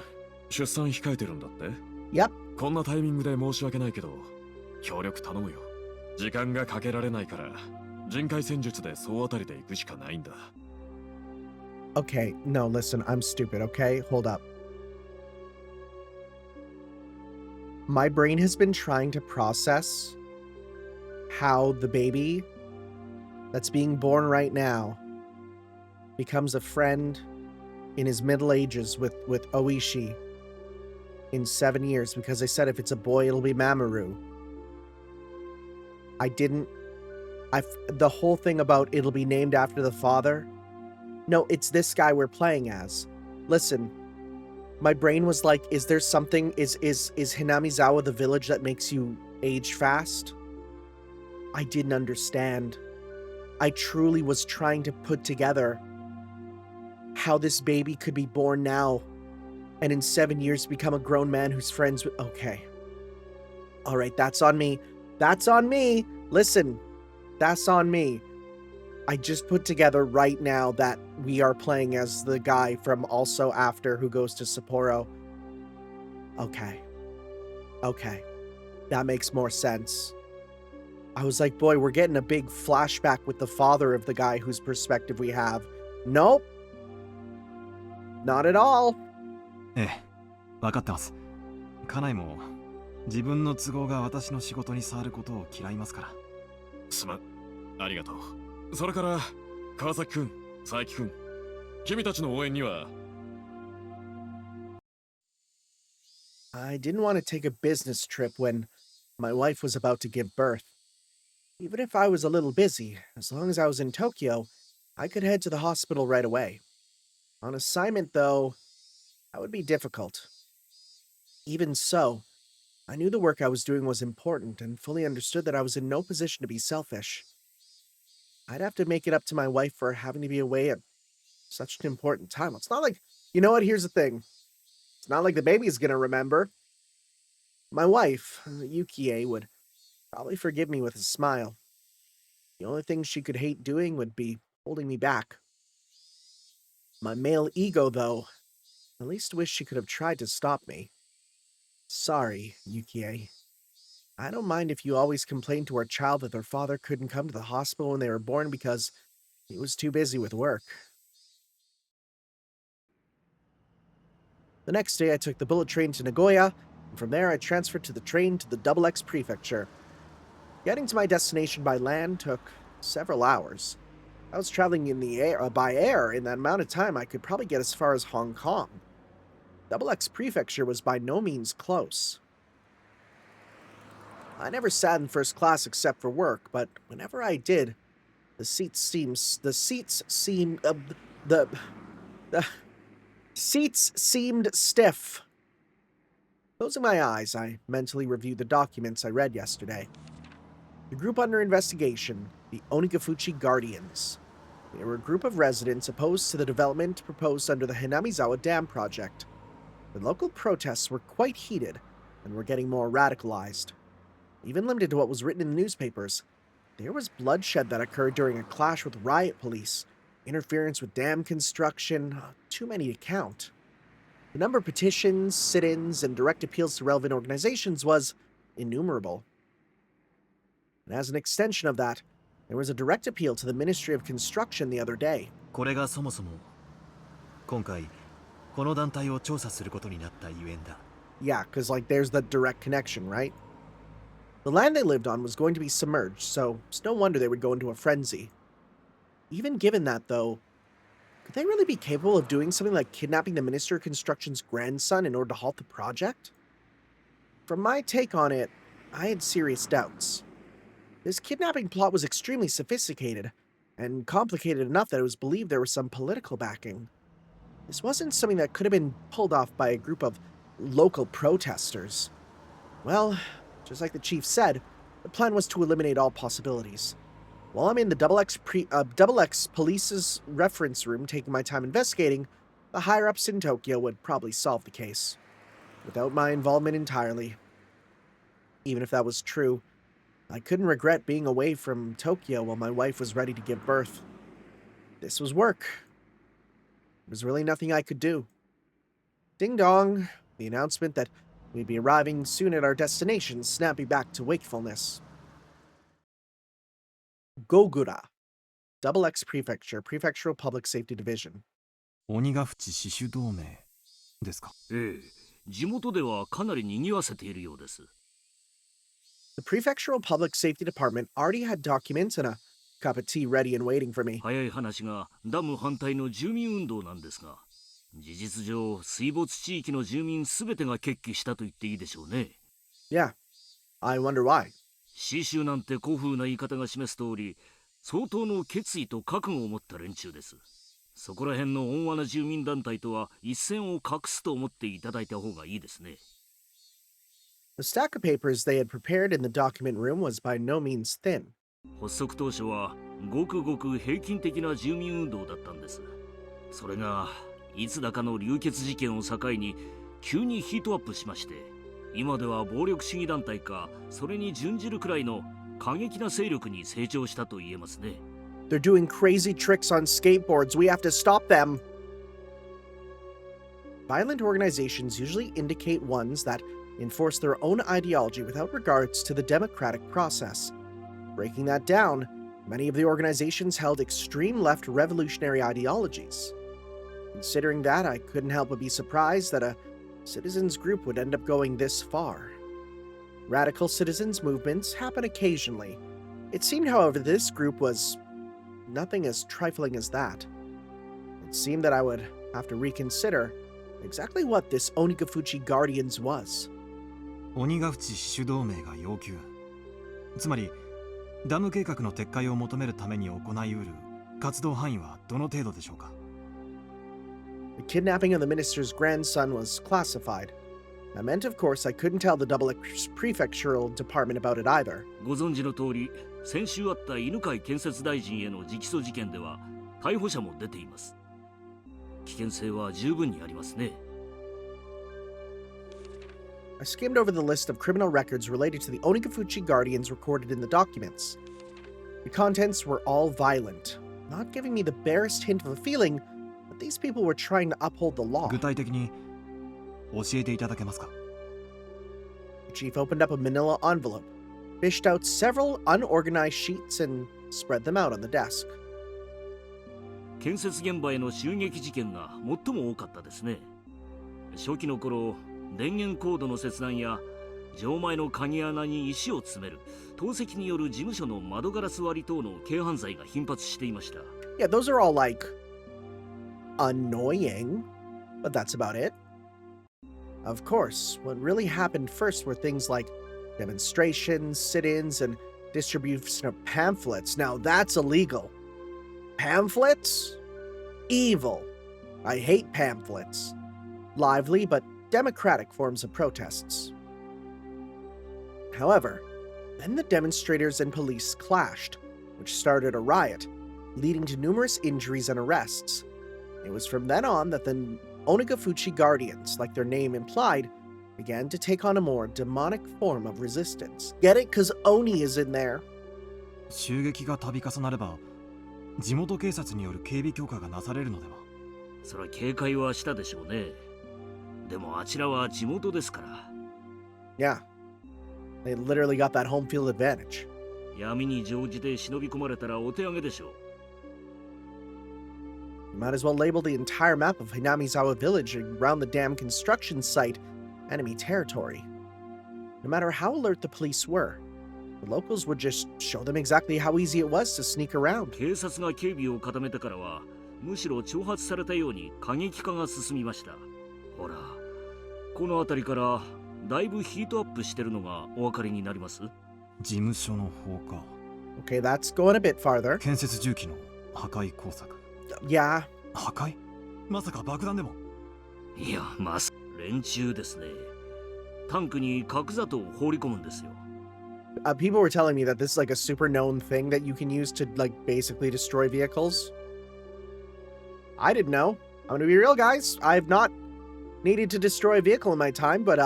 出産控えてるんだって？ Yep. こんなタイミングで申し訳ないけど、協力頼むよ。時間がかけられないから、人海戦術で総当たりで行くしかないんだ。Okay, no, listen, I'm stupid, okay? Hold up. My brain has been trying to process how the baby that's being born right now becomes a friend in his middle ages with Oishi in 7 years, because they said if it's a boy, it'll be Mamoru. The whole thing about it'll be named after the father. No, it's this guy we're playing as. Listen, my brain was like, is there something, is Hinamizawa the village that makes you age fast? I didn't understand. I truly was trying to put together how this baby could be born now and in 7 years become a grown man who's friends with... Okay. All right, that's on me. That's on me. Listen, that's on me. I just put together right now that we are playing as the guy from Also After who goes to Sapporo. Okay. Okay. That makes more sense. I was like, boy, we're getting a big flashback with the father of the guy whose perspective we have. Nope. Not at all. ええ、わかってます。家内も自分の都合が私の仕事に触ることを嫌いますから。すまん、ありがとう。それから川崎君、佐伯君、君たちの応援には。I didn't want to take a business trip when my wife was about to give birth. Even if I was a little busy, as long as I was in Tokyo, I could head to the hospital right away. On assignment, though, that would be difficult. Even so, I knew the work I was doing was important and fully understood that I was in no position to be selfish. I'd have to make it up to my wife for having to be away at such an important time. It's not like, you know what, here's the thing. It's not like the baby's gonna remember. My wife, Yukie, would probably forgive me with a smile. The only thing she could hate doing would be holding me back. My male ego, though, at least wish she could have tried to stop me. Sorry, Yukie. I don't mind if you always complain to our child that their father couldn't come to the hospital when they were born because he was too busy with work. The next day, I took the bullet train to Nagoya, and from there I transferred to the train to the Double X Prefecture. Getting to my destination by land took several hours. I was traveling in the air by air. In that amount of time, I could probably get as far as Hong Kong. Double X Prefecture was by no means close. I never sat in first class except for work, but whenever I did, the seats seemed stiff. Closing my eyes, I mentally reviewed the documents I read yesterday. The group under investigation, the Onigafuchi Guardians. They were a group of residents opposed to the development proposed under the Hinamizawa Dam project. The local protests were quite heated and were getting more radicalized. Even limited to what was written in the newspapers, there was bloodshed that occurred during a clash with riot police, interference with dam construction, too many to count. The number of petitions, sit-ins, and direct appeals to relevant organizations was innumerable. And as an extension of that, there was a direct appeal to the Ministry of Construction the other day. これがそもそも今回この団体を調査することになったゆえんだ。 Yeah, because there's the direct connection, right? The land they lived on was going to be submerged, so it's no wonder they would go into a frenzy. Even given that, though, could they really be capable of doing something like kidnapping the Minister of Construction's grandson in order to halt the project? From my take on it, I had serious doubts. This kidnapping plot was extremely sophisticated, and complicated enough that it was believed there was some political backing. This wasn't something that could have been pulled off by a group of local protesters. Well, just like the chief said, the plan was to eliminate all possibilities. While I'm in the Double X Police's reference room taking my time investigating, the higher-ups in Tokyo would probably solve the case. Without my involvement entirely. Even if that was true, I couldn't regret being away from Tokyo while my wife was ready to give birth. This was work. There was really nothing I could do. Ding dong, the announcement that we'd be arriving soon at our destination snapped me back to wakefulness. Gogura, Double X Prefecture, Prefectural Public Safety Division. 鬼ヶ淵死守同盟ですか。ええ、地元ではかなり賑わせているようです。The Prefectural Public Safety Department already had documents and a cup of tea ready and waiting for me. 早い話がダム反対の住民運動なんですが、事実上水没地域の住民すべてが決起したと言っていいでしょうね。Yeah, I wonder why. 死守なんて古風な言い方が示す通り、相当の決意と覚悟を持った連中です。そこら辺の温和な住民団体とは一線を画すと思っていただいた方がいいですね。The stack of papers they had prepared in the document room was by no means thin. 発足当初はごくごく平均的な住民運動だったんです。それがいつだかの流血事件を境に急にヒートアップしまして、今では暴力主義団体かそれに準じるくらいの過激な勢力に成長したと言えますね。They're doing crazy tricks on skateboards. We have to stop them. Violent organizations usually indicate ones that enforce their own ideology without regards to the democratic process. Breaking that down, many of the organizations held extreme left revolutionary ideologies. Considering that, I couldn't help but be surprised that a citizens group would end up going this far. Radical citizens movements happen occasionally. It seemed, however, this group was nothing as trifling as that. It seemed that I would have to reconsider exactly what this Onigafuchi Guardians was. 鬼ヶ淵死守同盟が要求。つまりダム計画の撤回を求めるために行いうる活動範囲はどの程度でしょうか。 The kidnapping of the minister's grandson was classified. That meant, of course, I couldn't tell the Double X Prefectural Department about it either. ご存知の通り、先週あった犬飼建設大臣への直訴事件では逮捕者も出ています。危険性は十分にありますね。I skimmed over the list of criminal records related to the Onigafuchi Guardians recorded in the documents. The contents were all violent, not giving me the barest hint of a feeling that these people were trying to uphold the law. 具体的に教えていただけますか。 The chief opened up a manila envelope, fished out several unorganized sheets, and spread them out on the desk. 建設現場への襲撃事件が最も多かったですね。初期の頃、電源コードの切断や錠前の鍵穴に石を詰める、投石による事務所の窓ガラス割り等の軽犯罪が頻発していました。Yeah, those are all, like, annoying, but that's about it. Of course, what really happened first were things like demonstrations, sit-ins, and distribution of pamphlets. Now that's illegal. Pamphlets? Evil. I hate pamphlets. Lively but democratic forms of protests. However, then the demonstrators and police clashed, which started a riot, leading to numerous injuries and arrests. It was from then on that the Onagafuchi Guardians, like their name implied, began to take on a more demonic form of resistance. Get it? 'Cause Oni is in there. 襲撃が度重なれば、地元警察による警備強化がなされるのでは。それは警戒はしたでしょうね。でもあちらは地元ですから。Yeah. They literally got that home field advantage. 闇に乗じて忍び込まれたらお手上げでしょう。You might as well label the entire map of Hinamizawa village around the damn construction site enemy territory. No matter how alert the police were, the locals would just show them exactly how easy it was to sneak around. 警察が警備を固めてからは、むしろ挑発されたように過激化が進みました。ほら、この辺りからだいぶヒートアップしてるのがお分かりになります？事務所の方か。Okay, that's going a bit farther. 建設重機の破壊工作。Yeah. 破壊？まさか爆弾でも？いや、連中ですね。タンクに核砂糖を放り込むんですよ。People were telling me that this is like a super known thing that you can use to like basically destroy vehicles. I didn't know. I'm gonna be real, guys. I've not needed to destroy a vehicle in my time, but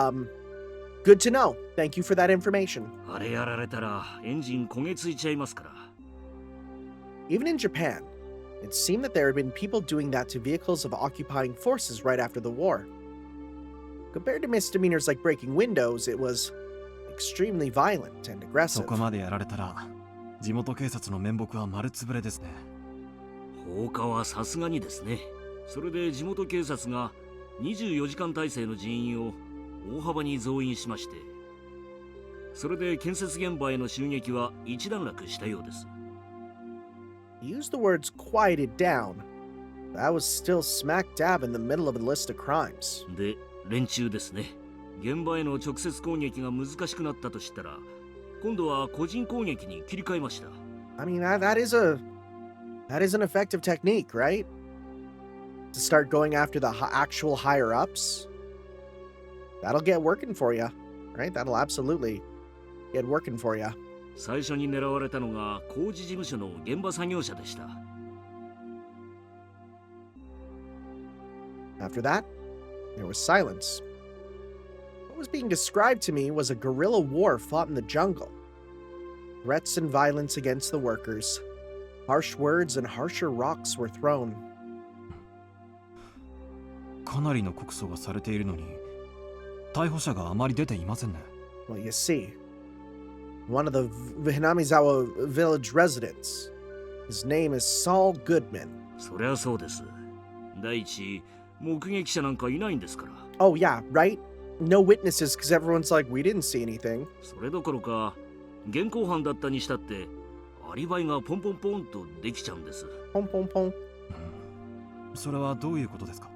good to know. Thank you for that information. あれやられたらエンジン焦げついちゃいますから。Even in Japan, it seemed that there had been people doing that to vehicles of occupying forces right after the war. Compared to misdemeanors like breaking windows, it was extremely violent and そ aggressive. こまでやられたら、地元警察の面目は丸つぶれですね。放火はさすがにですね。それで地元警察が24時間体制の人員を大幅に増員しまして、それで建設現場への襲撃は一段落したようです。He used the words quieted down. That was still smack dab in the middle of a list of crimes. で、連中ですね。現場への直接攻撃が難しくなったとしたら、今度は個人攻撃に切り替えました。I mean, that is an effective technique, right? To start going after the actual higher ups. That'll get working for you, right? That'll absolutely get working for you. 最初に狙われたのが工事事務所の現場作業者でした。After that, there was silence. What was being described to me was a guerrilla war fought in the jungle. Threats and violence against the workers. Harsh words and harsher rocks were thrown. かなりの告訴がされているのに、逮捕者があまり出ていませんね。Well, you see, one of the Hinamizawa village residents. His name is Saul Goodman. そりゃそうです。第一、目撃者なんかいないんですから。Oh yeah, right? No witnesses because everyone's like, we didn't see anything. それどころか、現行犯だったにしたって、アリバイがポンポンポンとできちゃうんです。ポンポンポン。それはどういうことですか？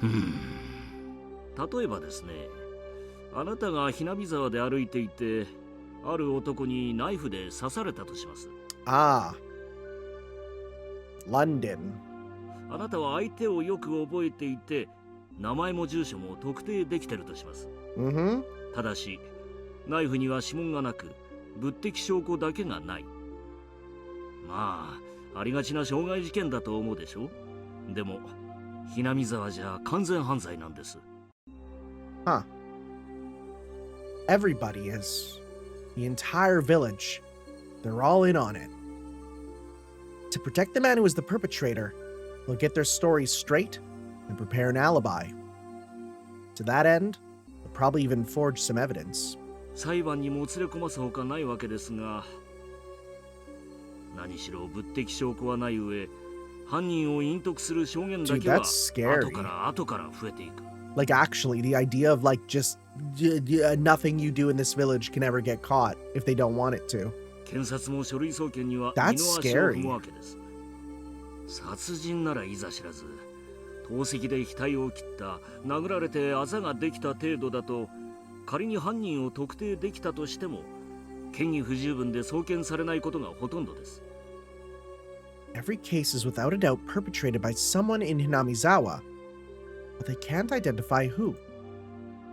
例えばですね、あなたがひなみ沢で歩いていて、ある男にナイフで刺されたとします。Ah. London. あなたは相手をよく覚えていて、名前も住所も特定できてるとします。Mm-hmm. ただし、ナイフには指紋がなく、物的証拠だけがない。まあ、ありがちな傷害事件だと思うでしょ？でも、ひなみ沢じゃ完全犯罪なんです。Huh. Everybody is. The entire village. They're all in on it. To protect the man who was the perpetrator, they'll get their stories straight and prepare an alibi. To that end, they'll probably even forge some evidence. 裁判にもつれ込ますほかないわけですが、何しろ物的証拠はない上、犯人を隠匿する証言だけは Dude, that's scary. 後から増えていく。Like actually, the idea of like just nothing you do in this village can ever get caught if they don't want it to. 検察も書類送検には That's 二の足を scary. 踏むわけです。殺人ならいざ知らず、投石で額を切った、殴られてあざができた程度だと、仮に犯人を特定できたとしても、嫌疑不十分で送検されないことがほとんどです。Every case is without a doubt perpetrated by someone in Hinamizawa, but they can't identify who.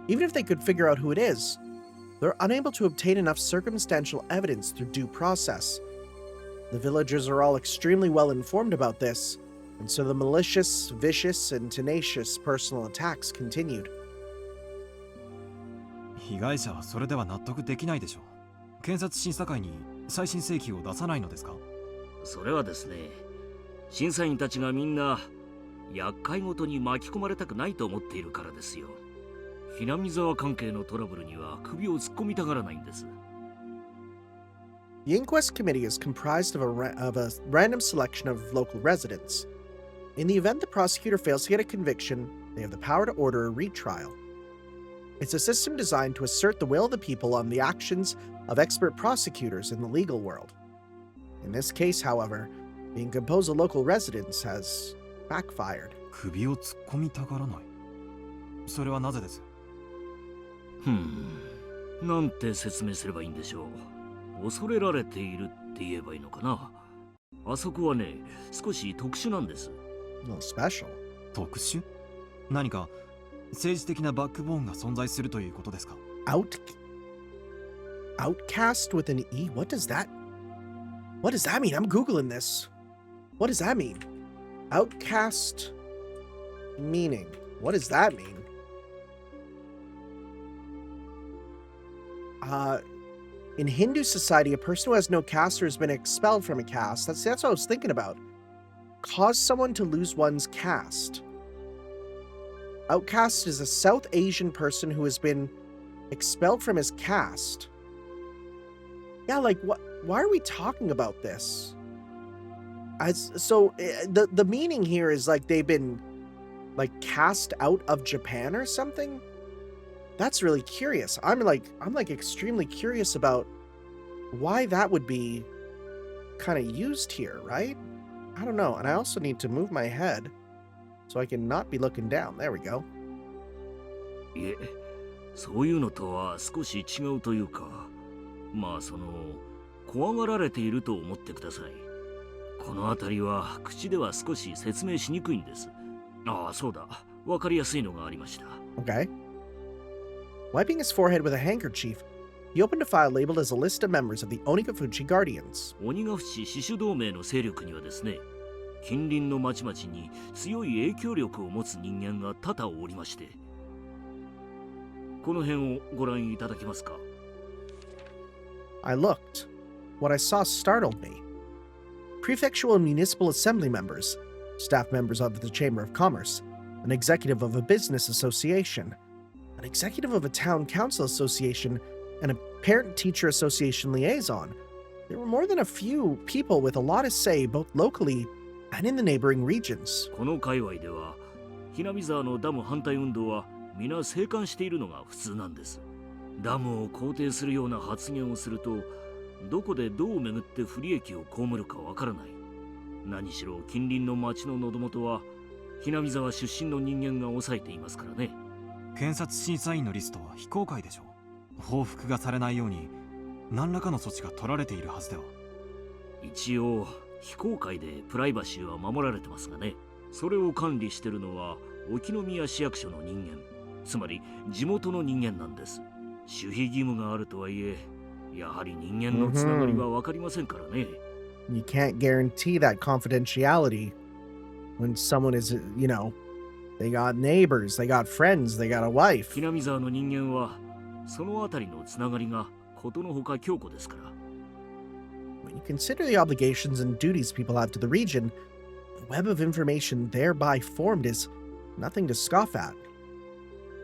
Even if they could figure out who it is, they're unable to obtain enough circumstantial evidence through due process. The villagers are all extremely well informed about this, and so the malicious, vicious, and tenacious personal attacks continued. 被害者はそれでは納得できないでしょう。検察審査会に再審請求を出さないのですか？それはですね、審査員たちがみんな厄介ごとに巻き込まれたくないと思っているからですよ。南沢関係のトラブルには首を突っ込みたがらないんです。The inquest committee is comprised of a random selection of local residents. In the event the prosecutor fails to get a conviction, they have the power to order a retrial. It's a system designed to assert the will of the people on the actions of expert prosecutors in the legal world. In this case, however, being composed of local residents has backfired. 首を突っ込みたがらない。それはなぜです？なんて説明すればいいんでしょう。恐れられているって言えばいいのかな。あそこはね、少し特殊なんです。A little special. 特殊？何か政治的なバックボーンが存在するということですか？ Outcast with an E? What does that mean? I'm Googling this. What does that mean? Outcast meaning. What does that mean? In Hindu society, a person who has no caste or has been expelled from a caste, that's what I was thinking about. Cause someone to lose one's caste. Outcast is a South Asian person who has been expelled from his caste. Yeah, like what? Why are we talking about this? The meaning here is like they've been like cast out of Japan or something. That's really curious. I'm like extremely curious about why that would be kind of used here, right? I don't know. And I also need to move my head so I can not be looking down. There we go. いえ、そういうのとは少し違うというか、まあ怖がられていると思ってください。この辺りは口では少し説明しにくいんです。ああ、そうだ。わかりやすいのがありました。Okay. Wiping his forehead with a handkerchief, he opened a file labeled as a list of members of the Onikafuchi Guardians. 鬼ヶ淵死守同盟の勢力にはですね、近隣の町々に強い影響力を持つ人間が多々おりまして、この辺をご覧いただけますか？ I looked. What I saw startled me. Prefectural and municipal assembly members, staff members of the Chamber of Commerce, an executive of a business association, an executive of a town council association, and a parent-teacher association liaison. There were more than a few people with a lot to say both locally and in the neighboring regions. この界隈では、南沢のダム反対運動は皆静観しているのが普通なんです。ダムを肯定するような発言をすると、どこでどう巡って不利益を被るかわからない。何しろ近隣の町の喉元は、南沢出身の人間が抑えていますからね。検察審査員のリストは非公開でしょう。報復がされないように何らかの措置が取られているはずでは。一応非公開でプライバシーは守られてますがね。それを管理してるのは沖宮市役所の人間、つまり地元の人間なんです。守秘義務があるとはいえ、やはり人間のつながりは分かりませんからね。You can't guarantee that confidentiality when someone is, they got neighbors, they got friends, they got a wife. 南沢の人間はそのあたりのつながりがことのほか強固ですから。When you consider the obligations and duties people have to the region, the web of information thereby formed is nothing to scoff at.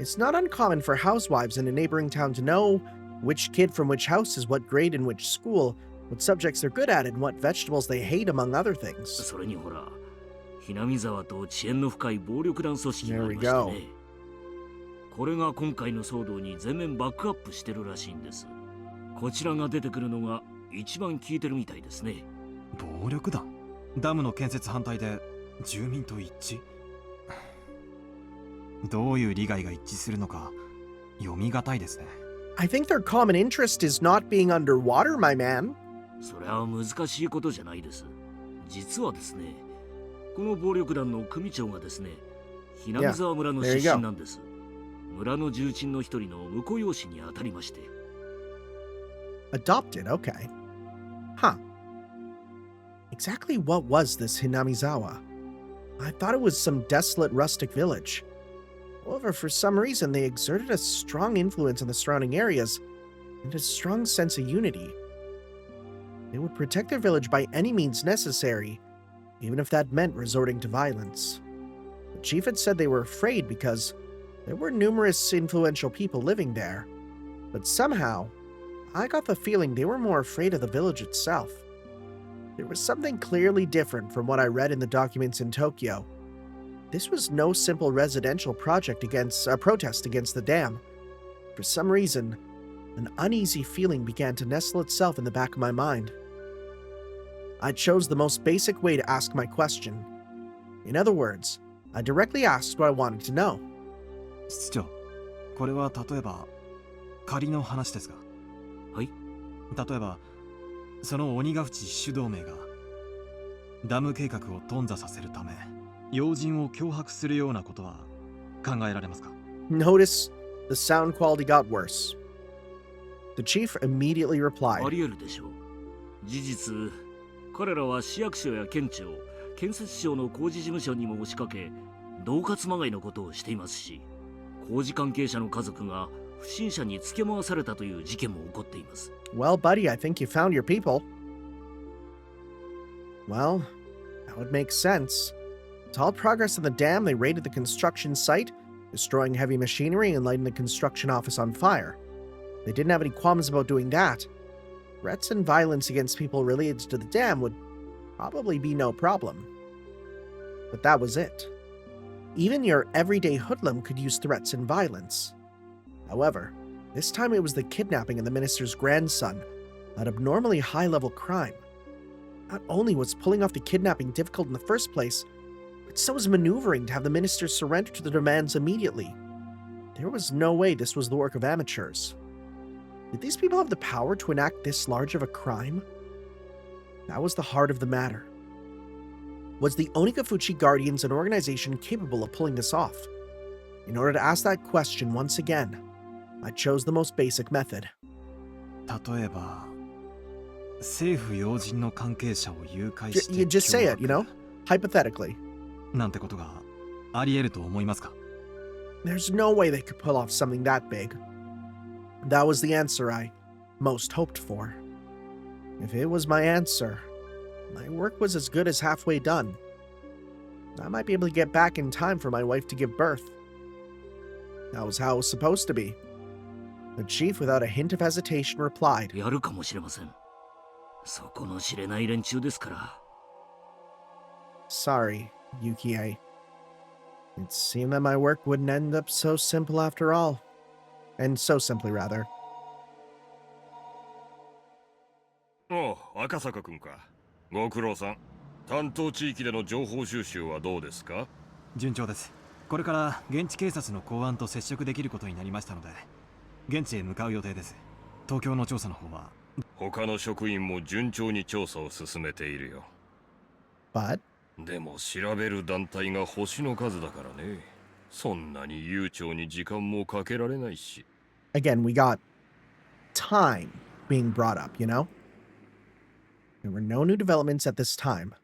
It's not uncommon for housewives in a neighboring town to know which kid from which house is what grade in which school, what subjects they're good at, and what vegetables they hate, among other things. それにほら、南沢と遅縁の深い暴力団組織がありましてね。これが今回の騒動に全面バックアップしてるらしいんです。こちらが出てくるのが一番効いてるみたいですね。暴力団？ダムの建設反対で住民と一致？どういう利害が一致するのか読みがたいですね。I think their common interest is not being underwater, my man. それは難しいことじゃないです。実はですね、この暴力団の組長がですね、Hinamizawa村の出身なんです。村の重鎮の一人の婿養子にあたりまして。Adopted, okay. Huh. Exactly what was this Hinamizawa? I thought it was some desolate rustic village. However, for some reason, they exerted a strong influence on the surrounding areas and a strong sense of unity. They would protect their village by any means necessary, even if that meant resorting to violence. The chief had said they were afraid because there were numerous influential people living there, but somehow, I got the feeling they were more afraid of the village itself. There was something clearly different from what I read in the documents in Tokyo. This was no simple residential protest against the dam. For some reason, an uneasy feeling began to nestle itself in the back of my mind. I chose the most basic way to ask my question. In other words, I directly asked what I wanted to know. 室長、これは例えば仮の話ですが。はい。例えば、その鬼ヶ淵主導名がダム計画を頓挫させるため、要人を脅迫するようなことは考えられますか？ Notice the sound quality got worse. The chief immediately replied. あり得るでしょう。事実、彼らは市役所や県庁、建設省の工事事務所にも押しかけ、恫喝まがいのことをしていますし、工事関係者の家族が不審者につけ回されたという事件も起こっています。Well, buddy, I think you found your people. Well, that would make sense. To all progress on the dam, they raided the construction site, destroying heavy machinery and lighting the construction office on fire. They didn't have any qualms about doing that. Threats and violence against people related to the dam would probably be no problem. But that was it. Even your everyday hoodlum could use threats and violence. However, this time it was the kidnapping of the minister's grandson, an abnormally high-level crime. Not only was pulling off the kidnapping difficult in the first place, but so was maneuvering to have the minister surrender to the demands immediately. There was no way this was the work of amateurs. Did these people have the power to enact this large of a crime? That was the heart of the matter. Was the Onikafuchi Guardians an organization capable of pulling this off? In order to ask that question once again, I chose the most basic method. 例えば、政府要人の関係者を誘拐して You just say it, you know? Hypothetically. なんてことがあり得ると思いますか？ There's no way they could pull off something that big. That was the answer I most hoped for. If it was my answer, my work was as good as halfway done. I might be able to get back in time for my wife to give birth. That was how it was supposed to be. The chief, without a hint of hesitation, replied. やるかもしれません。そこの知れない連中ですから。Sorry, Yukie. It seemed that my work wouldn't end up so simple after all. And so simply, rather. おう、赤坂君か。ご苦労さん。担当地域での情報収集はどうですか？順調です。これから現地警察の公安と接触できることになりましたので、現地へ向かう予定です。東京の調査の方は他の職員も順調に調査を進めているよ。But? でも調べる団体が星の数だからね。そんなに悠長に時間もかけられないし。Again, we got time being brought up, you know? There were no new developments at this time.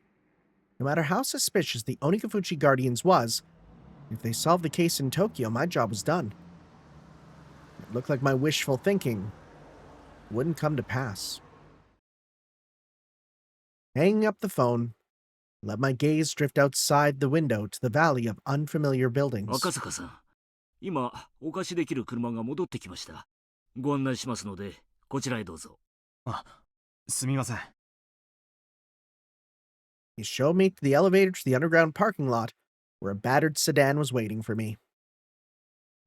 No matter how suspicious the Onikafuchi Guardians was, if they solved the case in Tokyo, my job was done. It looked like my wishful thinking wouldn't come to pass. Hanging up the phone, let my gaze drift outside the window to the valley of unfamiliar buildings. 赤坂さん、今お貸しできる車が戻ってきました。ご案内しますので、こちらへどうぞ。あ、すみません。He showed me to the elevator to the underground parking lot, where a battered sedan was waiting for me.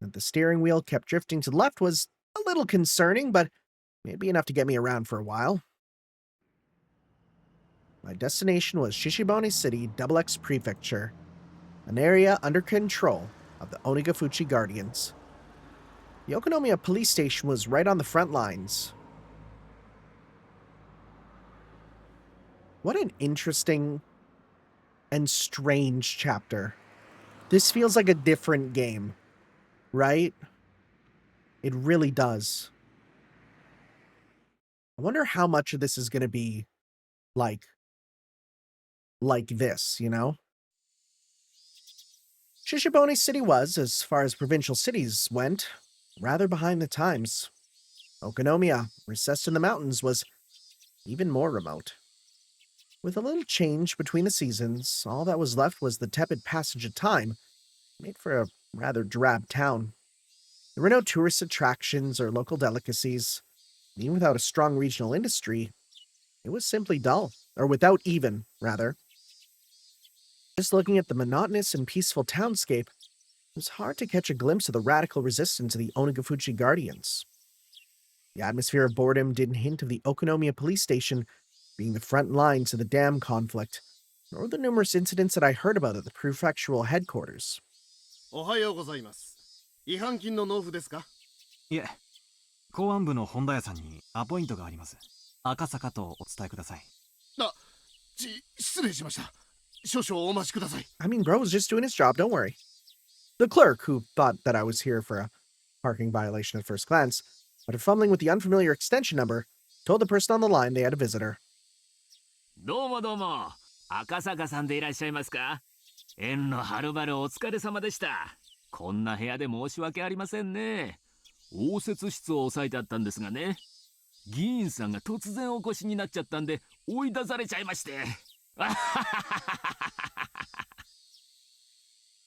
That the steering wheel kept drifting to the left was a little concerning, but maybe enough to get me around for a while. My destination was Shishibone City, XX Prefecture, an area under control of the Onigafuchi Guardians. The Okonomiya police station was right on the front lines. What an interesting and strange chapter. This feels like a different game, right? It really does. I wonder how much of this is going to be like this, you know? Shishibone City was, as far as provincial cities went, rather behind the times. Okonomiya, recessed in the mountains, was even more remote. With a little change between the seasons, all that was left was the tepid passage of time, made for a rather drab town. There were no tourist attractions or local delicacies. Even without a strong regional industry, it was simply dull, or without even, rather. Just looking at the monotonous and peaceful townscape, it was hard to catch a glimpse of the radical resistance of the Onigafuchi Guardians. The atmosphere of boredom didn't hint of the Okonomiya police station being the front lines of the dam conflict, nor the numerous incidents that I heard about at the prefectural headquarters. おはようございます。違反金の納付ですか？いえ、公安部の本田屋さんにアポイントがあります。赤坂とお伝えください。失礼しました。少々お待ちください。I mean, bro was just doing his job, don't worry. The clerk, who thought that I was here for a parking violation at first glance, but fumbling with the unfamiliar extension number, told the person on the line they had a visitor. どうもどうも、赤坂さんでいらっしゃいますか？縁のはるばるお疲れ様でした。こんな部屋で申し訳ありませんね。応接室を押さえてあったんですがね。議員さんが突然お越しになっちゃったんで追い出されちゃいまして。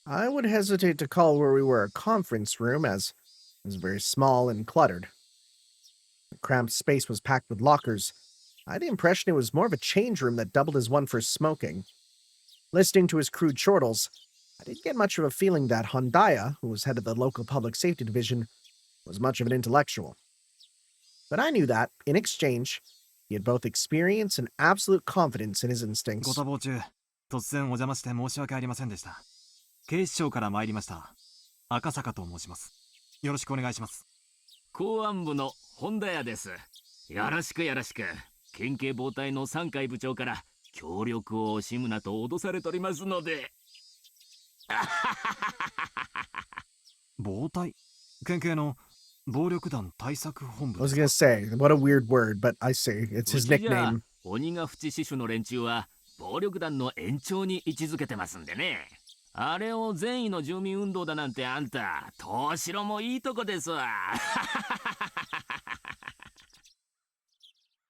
I would hesitate to call where we were a conference room, as it was very small and cluttered. The cramped space was packed with lockers. I had the impression it was more of a change room that doubled as one for smoking. Listening to his crude chortles, I didn't get much of a feeling that Hondaya, who was head of the local public safety division, was much of an intellectual. But I knew that, in exchange, he had both experience and absolute confidence in his instincts. ご多忙中、突然お邪魔して申し訳ありませんでした。警視庁から参りました。赤坂と申します。よろしくお願いします。公安部の本田屋です。よろしくよろしく。県警防隊の3階部長から協力を惜しむなと脅されておりますので。防隊？県警の暴力団対策本部。I was gonna say, what a weird word, but I see, it's his nickname. 鬼ヶ淵支所の連中は暴力団の延長に位置づけてますんでね。あれを善意の住民運動だなんてあんた、東城もいいとこですわ。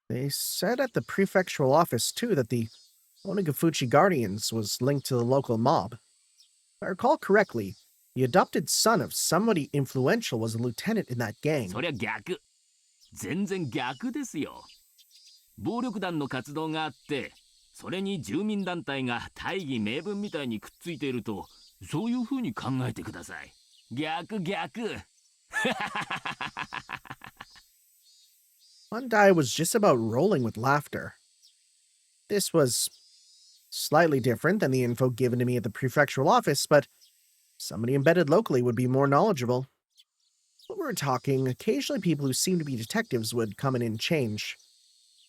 They said at the prefectural office, too, that the Onigafuchi Guardians was linked to the local mob. If I recall correctly, the adopted son of somebody influential was a lieutenant in that gang. そりゃ逆。全然逆ですよ。暴力団の活動があって、それに住民団体が大義名分みたいにくっついていると、そういう風に考えてください。逆。Hondai was just about rolling with laughter. This was slightly different than the info given to me at the prefectural office, but somebody embedded locally would be more knowledgeable. When we were talking, occasionally people who seemed to be detectives would come in and change.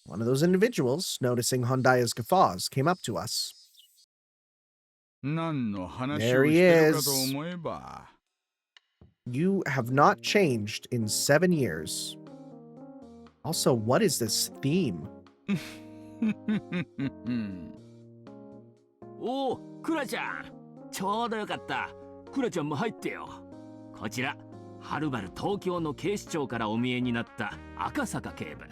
One of those individuals, noticing Hondaya's guffaws, came up to us. There he is. You have not changed in 7 years. Also, what is this theme? おお、クラちゃん。ちょうどよかった。クラちゃんも入ってよ。こちら、はるばる東京の警視庁からお見えになった赤坂警部。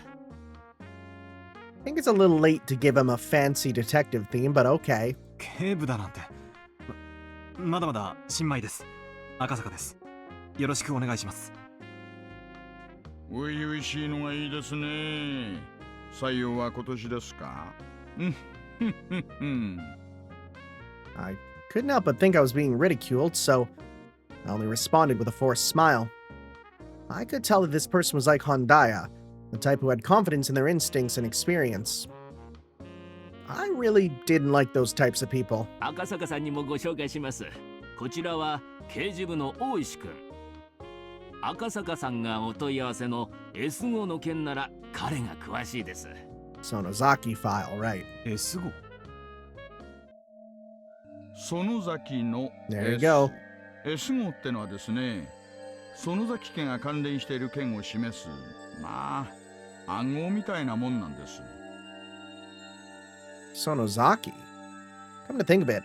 I think it's a little late to give him a fancy detective theme, but okay. 警部だなんて。まだまだ新米です。赤坂です。よろしくお願いします。初々しいのがいいですね。採用は今年ですか？I couldn't help but think I was being ridiculed, so I only responded with a forced smile. I could tell that this person was like Hondaya, the type who had confidence in their instincts and experience. I really didn't like those types of people. 赤坂さんにもご紹介します。こちらは刑事部の大石くん。赤坂さんがお問い合わせの S 号の件なら彼が詳しいです。Sonozaki file, right? S 号。園崎の There you go. S 号ってのはですね、園崎家が関連している件を示す、まあ、暗号みたいなもんなんです。Sonozaki? Come to think of it,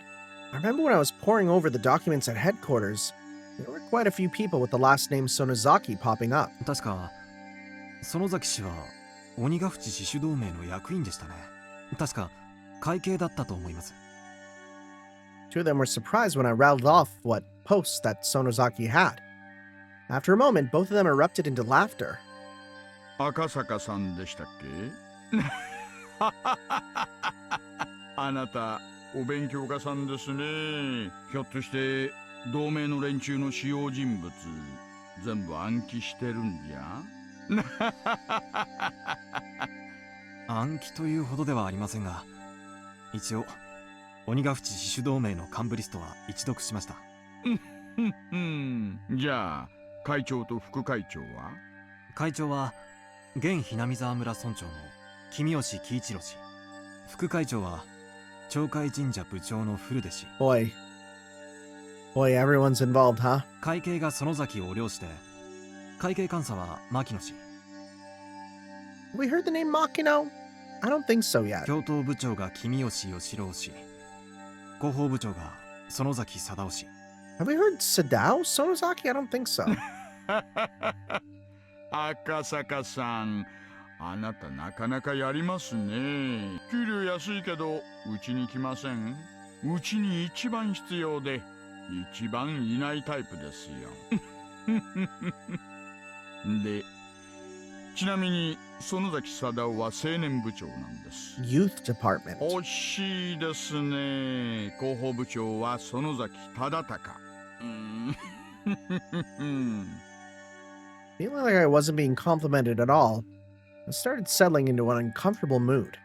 I remember when I was poring over the documents at headquarters, there were quite a few people with the last name Sonozaki popping up. 確か、園崎氏は鬼ヶ淵死守同盟の役員でしたね。確か、会計だったと思います。Two of them were surprised when I rattled off what posts that Sonozaki had. After a moment, both of them erupted into laughter. 赤坂さんでしたっけ？あなた、お勉強家さんですね。ひょっとして、同盟の連中の主要人物、全部暗記してるんじゃ？暗記というほどではありませんが、一応、鬼ヶ淵死守同盟の幹部リストは一読しました。じゃあ、会長と副会長は？会長は、現hinamizawa村村長の君吉喜一郎氏。副会長は、町会神社部長の古出氏。Boy, everyone's involved, huh? 会計が園崎を領して、会計監査は牧野氏。Have we heard the name Makino? I don't think so yet. 教頭部長が君吉義郎氏。広報部長が園崎貞夫氏。Have we heard Sadao Sonozaki? I don't think so. 赤坂さん、あなたなかなかやりますね。給料安いけど、うちに来ません？うちに一番必要で、一番いないタイプですよ。で、ちなみに園崎貞夫は青年部長なんです。Youth Department. 惜しいですね。広報部長は園崎忠孝。Feeling like I wasn't being complimented at all, I started settling into an uncomfortable mood.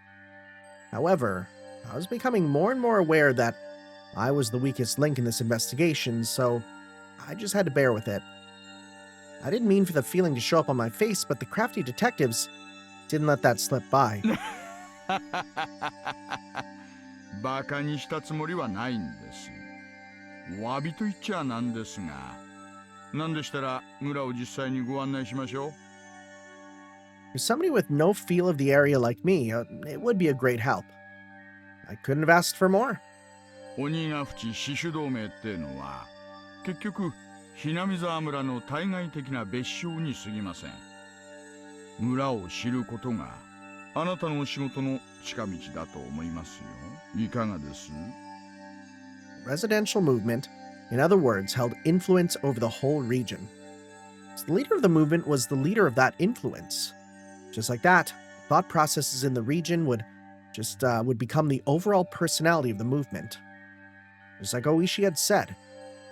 However, I was becoming more and more aware that I was the weakest link in this investigation, so I just had to bear with it. I didn't mean for the feeling to show up on my face, but the crafty detectives didn't let that slip by. バカにしたつもりはないんです。お詫びと言っちゃなんですが、なんでしたら村を実際にご案内しましょう。For somebody with no feel of the area like me, it would be a great help. I couldn't have asked for more. 鬼ヶ淵死守同盟ってのは、結局、hinamizawa村の対外的な別称に過ぎません。村を知ることが、あなたのお仕事の近道だと思いますよ。いかがです？ Residential movement, in other words, held influence over the whole region. So the leader of the movement was the leader of that influence. Just like that, thought processes in the region would become the overall personality of the movement. Just like Oishi had said,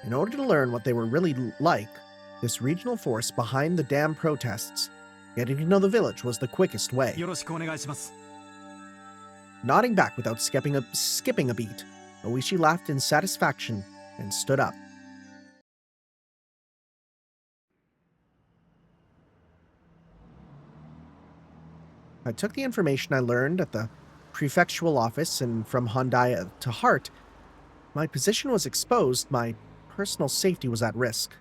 in order to learn what they were really like, this regional force behind the dam protests, getting to know the village was the quickest way. よろしくお願いします。 Nodding back without skipping a beat, Oishi laughed in satisfaction and stood up. I took the information I learned at the prefectural office and from Hondaya to heart. My position was exposed, my personal safety was at risk.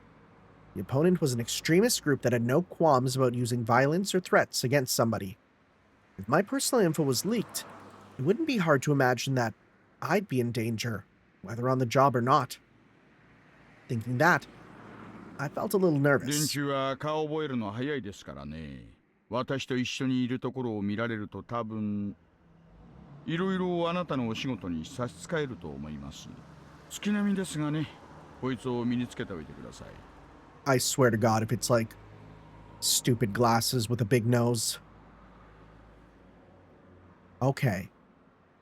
The opponent was an extremist group that had no qualms about using violence or threats against somebody. If my personal info was leaked, it wouldn't be hard to imagine that I'd be in danger, whether on the job or not. Thinking that, I felt a little 連 nervous. 中は顔覚えるの早いですからね。私と一緒にいるところを見られると多分、いろいろあなたのお仕事に差し支えると思います。月並みですがね、こいつを身につけておいてください。I swear to God, if it's like stupid glasses with a big nose. Okay.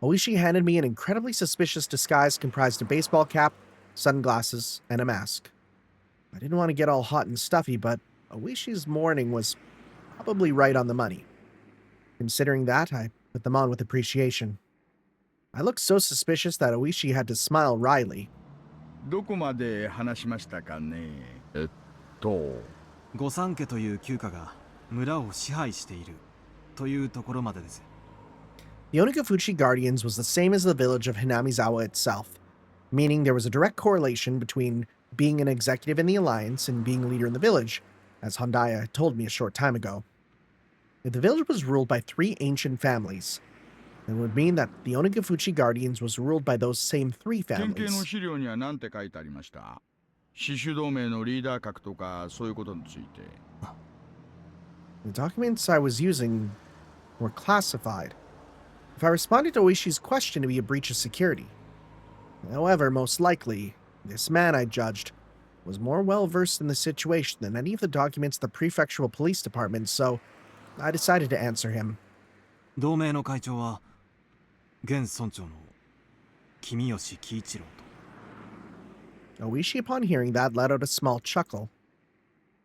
Oishi handed me an incredibly suspicious disguise comprised of a baseball cap, sunglasses, and a mask. I didn't want to get all hot and stuffy, but Oishi's warning was probably right on the money. Considering that, I put them on with appreciation. I looked so suspicious that Oishi had to smile wryly. どこまで話しましたかね。御三家という旧家が村を支配しているというところまでです。The Onikafuchi Guardians was the same as the village of Hinamizawa itself, meaning there was a direct correlation between being an executive in the alliance and being a leader in the village, as Hondaya had told me a short time ago. If the village was ruled by 3 ancient families, it would mean that the Onikafuchi Guardians was ruled by those same 3 県警の families. 資料には何て書いてありました？死守同盟のリーダー格とかそういうことについて。The documents I was using were classified. If I responded to Oishi's question, it would be a breach of security. However, most likely, this man, I judged, was more well-versed in the situation than any of the documents of the prefectural police department, so I decided to answer him. 同盟の会長は現村長の君吉喜一郎と。Oishi, upon hearing that, let out a small chuckle.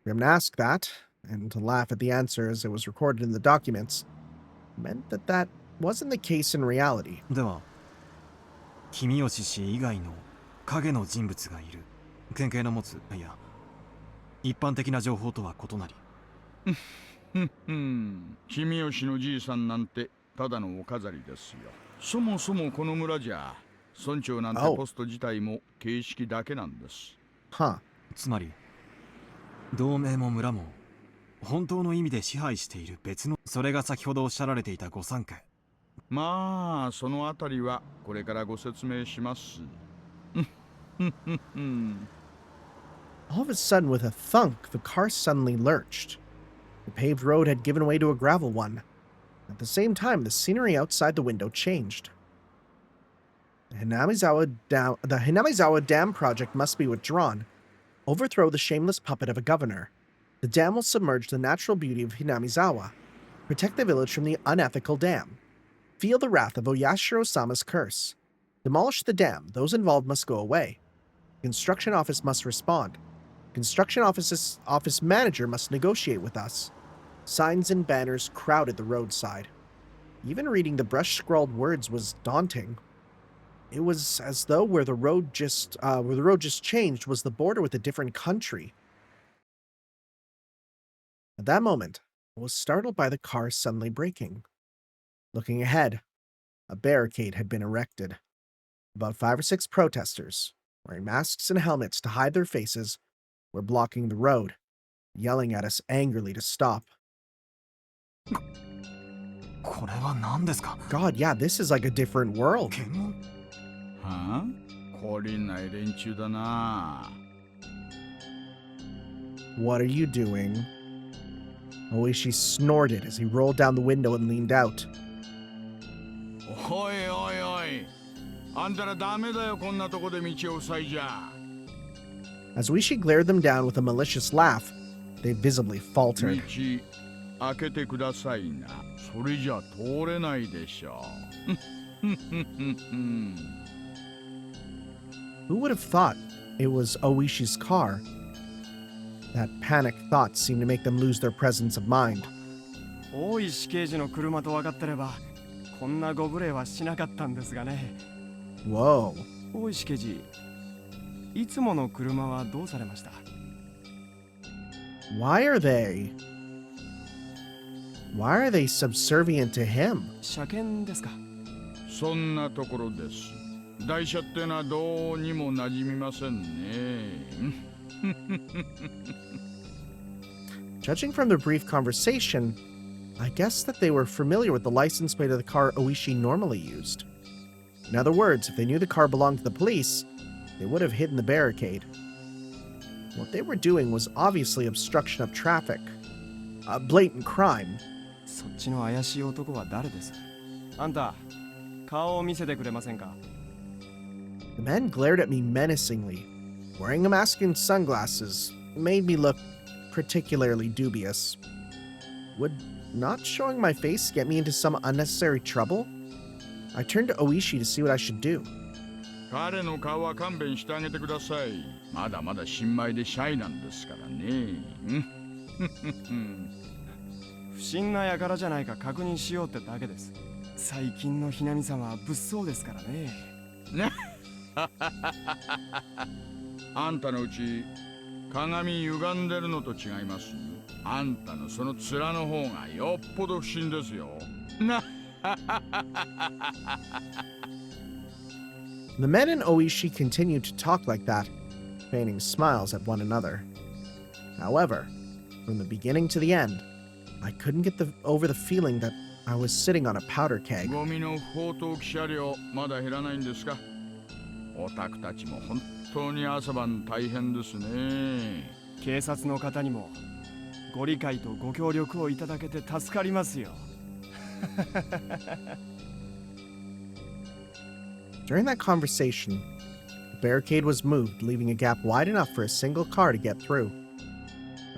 For him to ask that, and to laugh at the answer as it was recorded in the documents, meant that that wasn't the case in reality. では君吉氏以外の影の人物がいる。県警の持つ、いや一般的な情報とは異なり。君吉のじいさんなんてただのお飾りですよ。そもそもこの村じゃ村長なんてポスト自体も形式だけなんです。つまり同盟も村も本当の意味で支配している別の、それが先ほどおっしゃられていた御三家。まあそのあたりはこれからご説明します。All of a sudden, with a thunk, the car suddenly lurched. The paved road had given way to a gravel one. At the same time, the scenery outside the window changed. The Hinamizawa Dam project must be withdrawn. Overthrow the shameless puppet of a governor. The dam will submerge the natural beauty of Hinamizawa. Protect the village from the unethical dam. Feel the wrath of Oyashiro-sama's curse. Demolish the dam. Those involved must go away. Construction office must respond. Construction office manager must negotiate with us. Signs and banners crowded the roadside. Even reading the brush-scrawled words was daunting. It was as though where the road just changed was the border with a different country. At that moment, I was startled by the car suddenly braking. Looking ahead, a barricade had been erected. About 5 or 6 protesters, wearing masks and helmets to hide their faces, were blocking the road, yelling at us angrily to stop. これは何ですか? God, yeah, this is like a different world. はあ？懲りない連中だな。What are you doing? Oishi snorted as he rolled down the window and leaned out. おいおいおい。あんたらダメだよ、こんなとこで道を塞いじゃ。As Oishi glared them down with a malicious laugh, they visibly faltered. 道開けてくださいな。それじゃ通れないでしょ。Who would have thought it was Oishi's car? That panicked thought seemed to make them lose their presence of mind. 大石刑事の車と分かってればこんなご無礼はしなかったんですがね。Whoa. 大石刑事、いつもの車はどうされました？ Why are they subservient to him? 車検ですか？そんなところです。台車ってのはどうにも馴染みませんね。Judging from their brief conversation, I guess that they were familiar with the license plate of the car Oishi normally used. In other words, if they knew the car belonged to the police, they would have hidden the barricade. What they were doing was obviously obstruction of traffic. A blatant crime. そっちの怪しい男は誰です？あんた、顔を見せてくれませんか？ The man glared at me menacingly. Wearing a mask and sunglasses made me look particularly dubious. Would not showing my face get me into some unnecessary trouble? I turned to Oishi to see what I should do. 彼の顔は勘弁してあげてください。まだまだ新米でシャイなんですからね。不審な輩じゃないか確認しようってだけです。最近のひなみさんは物騒ですからね。ねあんたのうち鏡歪んでるのと違います。あんたのその面の方がよっぽど不審ですよ。な The men and Oishi continued to talk like that, feigning smiles at one another. However, from the beginning to the end, I couldn't get over the feeling that I was sitting on a powder keg. ゴミの不法投棄車両まだ減らないんですか。オタクたちも本当に朝晩大変ですね。警察の方にもご理解とご協力をいただけて助かりますよ。During that conversation, the barricade was moved, leaving a gap wide enough for a single car to get through.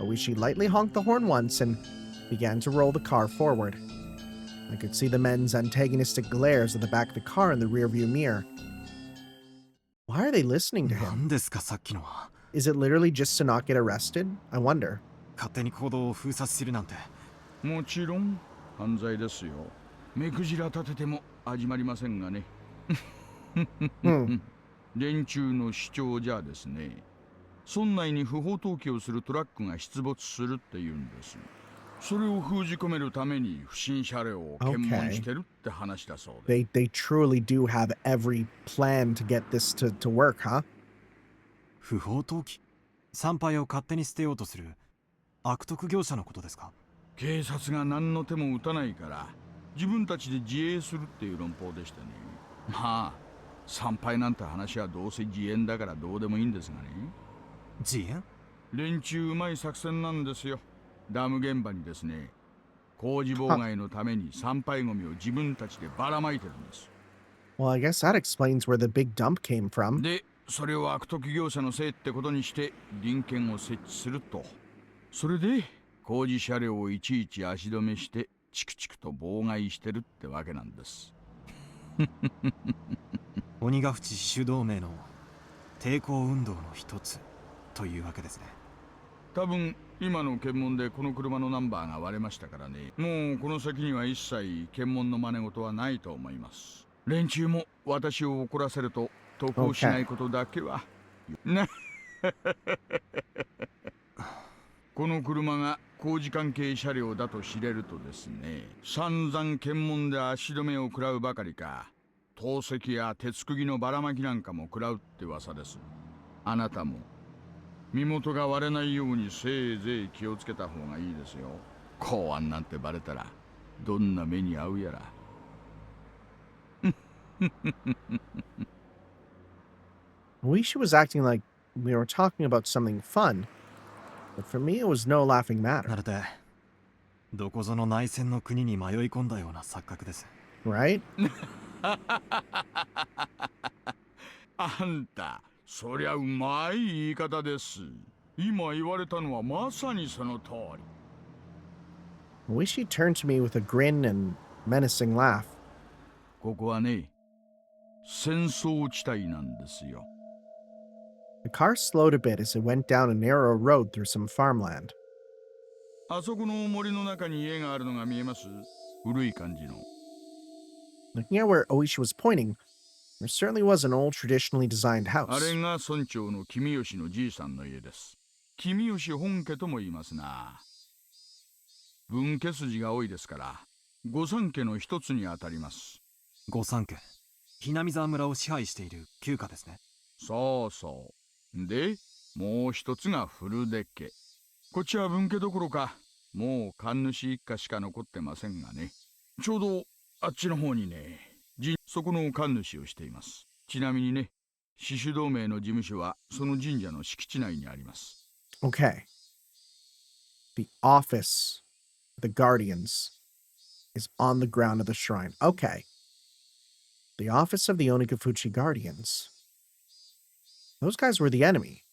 Oishi lightly honked the horn once and began to roll the car forward. I could see the men's antagonistic glares at the back of the car in the rearview mirror. Why are they listening to him? 何ですかさっきのは。Is it literally just to not get arrested? I wonder. 勝手に行動を封殺するなんて。もちろん犯罪ですよ。目くじら立てても始まりませんがね。連中の主張じゃですね、村内に不法投棄をするトラックが出没するって言うんです。それを封じ込めるために不審車両を検問してるって話だそうで。They truly do have every plan to get this to work, huh? 不法投棄？参拝を勝手に捨てようとする悪徳業者のことですか？警察が何の手も打たないから自分たちで自衛するっていう論法でしてね。まあ参拝なんて話はどうせ自演だからどうでもいいんですがね。自演？連中うまい作戦なんですよ。ダム現場にですね、工事妨害のために参拝ゴミを自分たちでばらまいてるんです。Well, I guess that explains where the big dump came from. で、それを悪徳業者のせいってことにして臨検を設置すると。それで工事車両をいちいち足止めしてチクチクと妨害してるってわけなんです。鬼ヶ淵死守同盟の抵抗運動の一つというわけですね。多分今の検問でこの車のナンバーが割れましたからね。もうこの先には一切検問の真似事はないと思います。連中も私を怒らせると渡航しないことだけはね。この車が工事関係車両だと知れるとですね、散々検問で足止めを食らうばかりか、投石や鉄釘のばらまきなんかも食らうって噂です。あなたも身元が割れないようにせいぜい気をつけた方がいいですよ。公安なんてバレたらどんな目に遭うやら。Oishi was acting like we were talking about something fun, but for me it was no laughing ま matter. るでどこぞの内戦の国に迷い込んだような錯覚です。Right? あんた、そりゃうまい言い方です。今言われたのはまさにその通り。Oishi turned to me with a grin and menacing laugh. ここはね、戦争地帯なんですよ。The car slowed a bit as it went down a narrow road through some farmland. あそこの森の中に家があるのが見えます？古い感じの。Looking at where Oishi was pointing, there certainly was an old traditionally designed あ house. れが村長の君吉のじいさんの家です。君吉本家とも言いますな。分家筋が多いですから、御三家の一つにあたります。御三家、Hinamizawa村を支配している旧家ですね。そうそう。で、もう一つが古出家。こっちは分家どころか、もう神主一家しか残ってませんがね。ちょうどあっちの方にね、そこの神主をしています。ちなみにね、死守同盟の事務所はその神社の敷地内にあります。Okay. The office of the Guardians is on the ground of the shrine. Okay. The office of the Onikafuchi Guardians. Those guys were the enemy.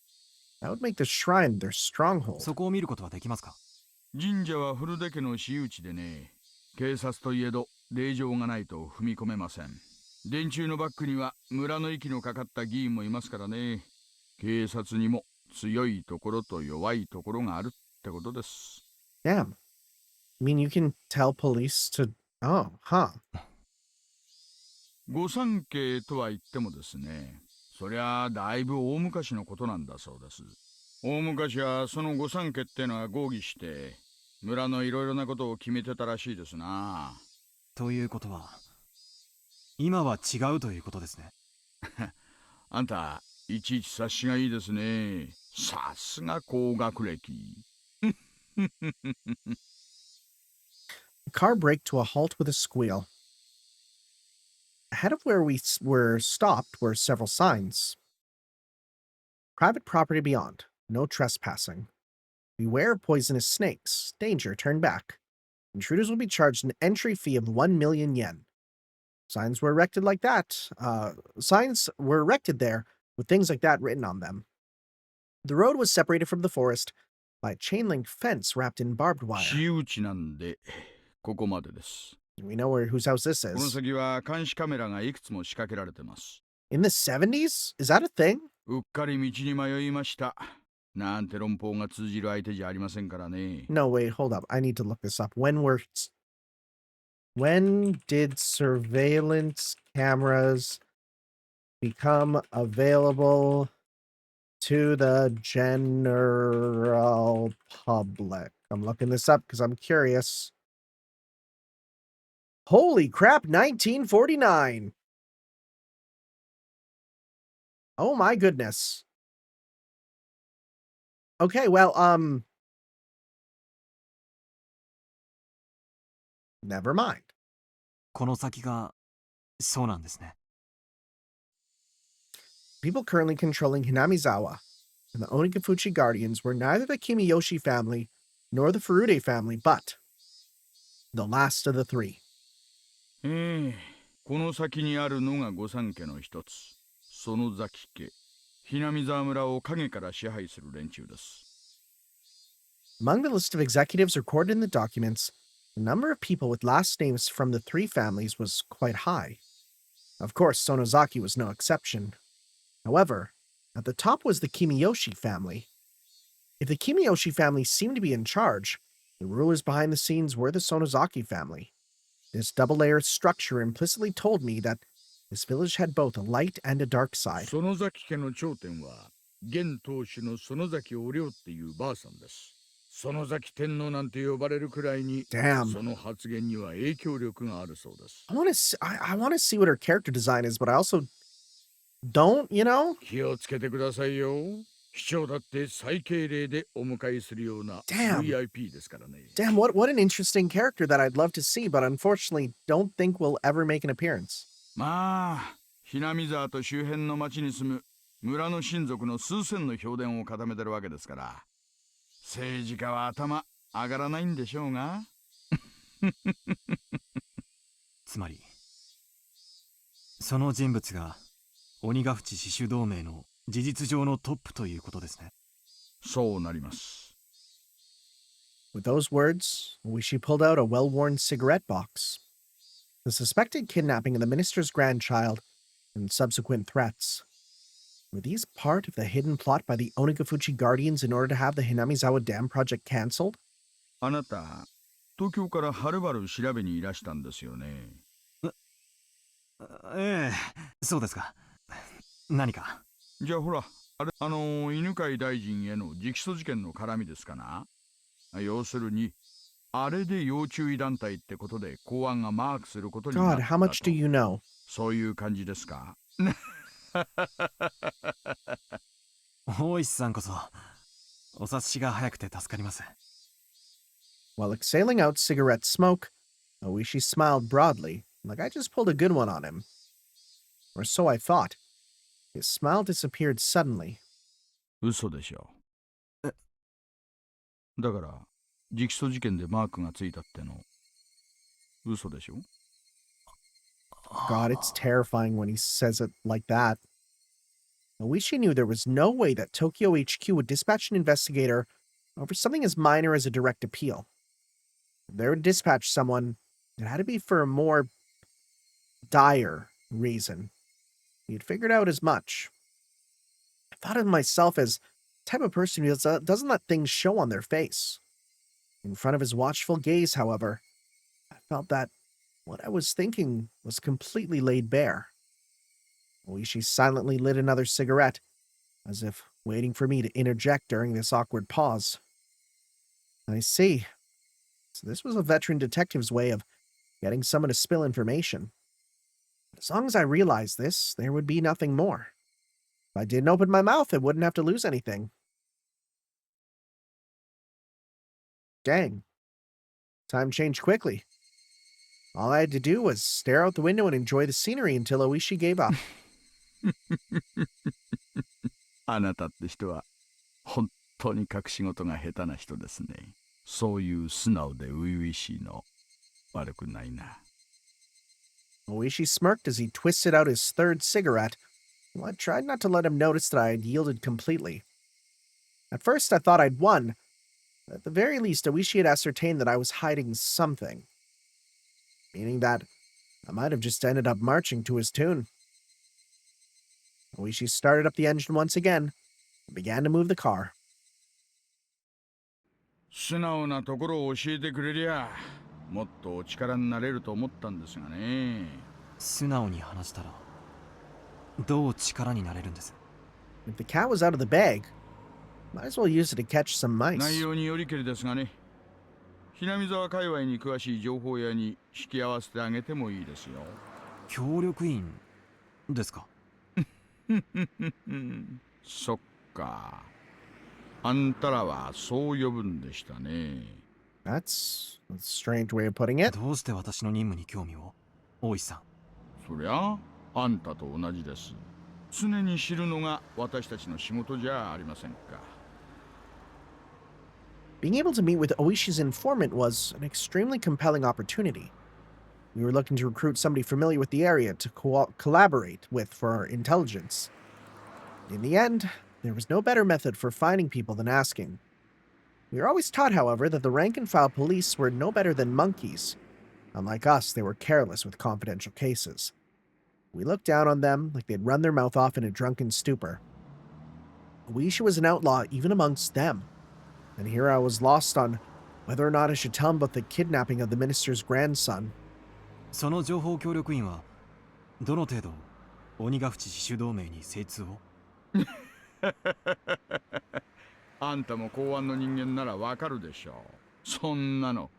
That would make the shrine their stronghold. そこを見ることはできますか？神社は古出家の私有地でね、警察といえど令状がないと踏み込めません。連中のバックには村の息のかかった議員もいますからね。警察にも強いところと弱いところがあるってことです。Damn. I mean, you can tell police to... Oh, huh. 御三家とは言ってもですね、そりゃだいぶ大昔のことなんだそうです。大昔はその御三家ってのは合議して村のいろいろなことを決めてたらしいですな。ということは今は違うということですね。あんたいちいち察しがいいですね。さすが高学歴。The car braked to a halt with a squeal. Ahead of where we were stopped were several signs. Private property beyond. No trespassing. Beware of poisonous snakes. Danger, turn back. Intruders will be charged an entry fee of 1 million yen. Signs were erected like that. Signs were erected there with things like that written on them. The road was separated from the forest by a chain link fence wrapped in barbed wire. 私有地なんでここまでです。We know whose house this この is. 先は監視カメラがいくつも仕掛けられてます。In the 70s? Is that a thing? うっかり道に迷いました。なんて論法が通じる相手じゃありませんからね。No, wait, hold up. I need to look this up. When did surveillance cameras become available to the general public? I'm looking this up because I'm curious. Holy crap, 1949. Oh my goodness. Okay, well, never mind. この先がそうなんですね。People currently controlling Hinamizawa and the Onikafuchi Guardians were neither the Kimiyoshi family nor the Furude family, but the last of the three. この先にあるのが御三家の一つ、園崎家。Hinamizawa村を影から支配する連中です。Among the list of executives recorded in the documents, the number of people with last names from the three families was quite high. Of course, Sonozaki was no exception. However, at the top was the Kimiyoshi family. If the Kimiyoshi family seemed to be in charge, the rulers behind the scenes were the Sonozaki family. This double-layer structure implicitly told me that this village had both a light and a dark side. 園崎家の頂点は現当主の園崎お涼っていうばあさんです。園崎天皇なんて呼ばれるくらいに、Damn. その発言には影響力があるそうです。I want to see what her character design is, but I also don't, you know? 気をつけてくださいよ。市長だって最敬礼でお迎えするような VIP ですからね。Damn, what an interesting character that I'd love to see, but unfortunately don't think will ever make an appearance. まあ、Hinamizawa沢と周辺の町に住む村の親族の数千の評伝を固めてるわけですから、政治家は頭上がらないんでしょうが。つまりその人物が鬼ヶ淵死守同盟の事実上のトップということですね。そうなります。With those words, Oishi pulled out a well-worn cigarette box. The suspected kidnapping of the minister's grandchild and subsequent threats. Were these part of the hidden plot by the Onikafuchi Guardians in order to have the Hinamizawa Dam project cancelled? あなた、東京からはるばる調べにいらしたんですよね。ええ、そうですか。何か。じゃあほら、犬飼大臣への直訴事件の絡みですかな。要するに、あれで要注意団体ってことで公安がマークすることになった God, how much do you know? そういう感じですか。大石さんこそお察しが早くて助かります。While exhaling out cigarette smoke, Oishi smiled broadly, like I just pulled a good one on him. Or so I thought. His smile disappeared suddenly. 嘘でしょ。だから、直訴事件でマークがついたっての、嘘でしょ。God, it's terrifying when he says it like that. Oishi knew there was no way that Tokyo HQ would dispatch an investigator over something as minor as a direct appeal. If they would dispatch someone, it had to be for a more dire reason. He had figured out as much. I thought of myself as the type of person who doesn't let things show on their face. In front of his watchful gaze, however, I felt that What I was thinking was completely laid bare. Oishi silently lit another cigarette, as if waiting for me to interject during this awkward pause. I see. So this was a veteran detective's way of getting someone to spill information. As long as I realized this, there would be nothing more. If I didn't open my mouth, I wouldn't have to lose anything. Dang. Time changed quickly. All I had to do was stare out the window and enjoy the scenery until Oishi gave up. あなたって人は本当に隠し事が下手な人ですね。そういう素直で初々しいの悪くないな。Oishi smirked as he twisted out his third cigarette, while I tried not to let him notice that I had yielded completely. At first, I thought I'd won. At the very least, Oishi had ascertained that I was hiding something. Meaning that I might have just ended up marching to his tune. Oishi started up the engine once again and began to move the car. 素直なところを教えてくれりゃもっとお力になれると思ったんですがね。素直に話したらどう力になれるんです？ If the cat was out of the bag, might as well use it to catch some mice. 内容によりけりですがね。Hinamizawa 界隈に詳しい情報屋に引き合わせてあげてもいいですよ。協力員ですか？そっか。あんたらはそう呼ぶんでしたね。That's a strange way of putting it. どうして私の任務に興味を？大石さん。そりゃあんたと同じです。常に知るのが私たちの仕事じゃありませんか。Being able to meet with Oishi's informant was an extremely compelling opportunity. We were looking to recruit somebody familiar with the area to collaborate with for our intelligence. In the end, there was no better method for finding people than asking. We were always taught, however, that the rank-and-file police were no better than monkeys. Unlike us, they were careless with confidential cases. We looked down on them like they'd run their mouth off in a drunken stupor. Oishi was an outlaw even amongst them. And here I was lost on whether or not I should tell him about the kidnapping of the minister's grandson. その情報協力員はどの程度鬼ヶ淵自主同盟に精通を？あんたも公安の人間ならわかるでしょう。そんなの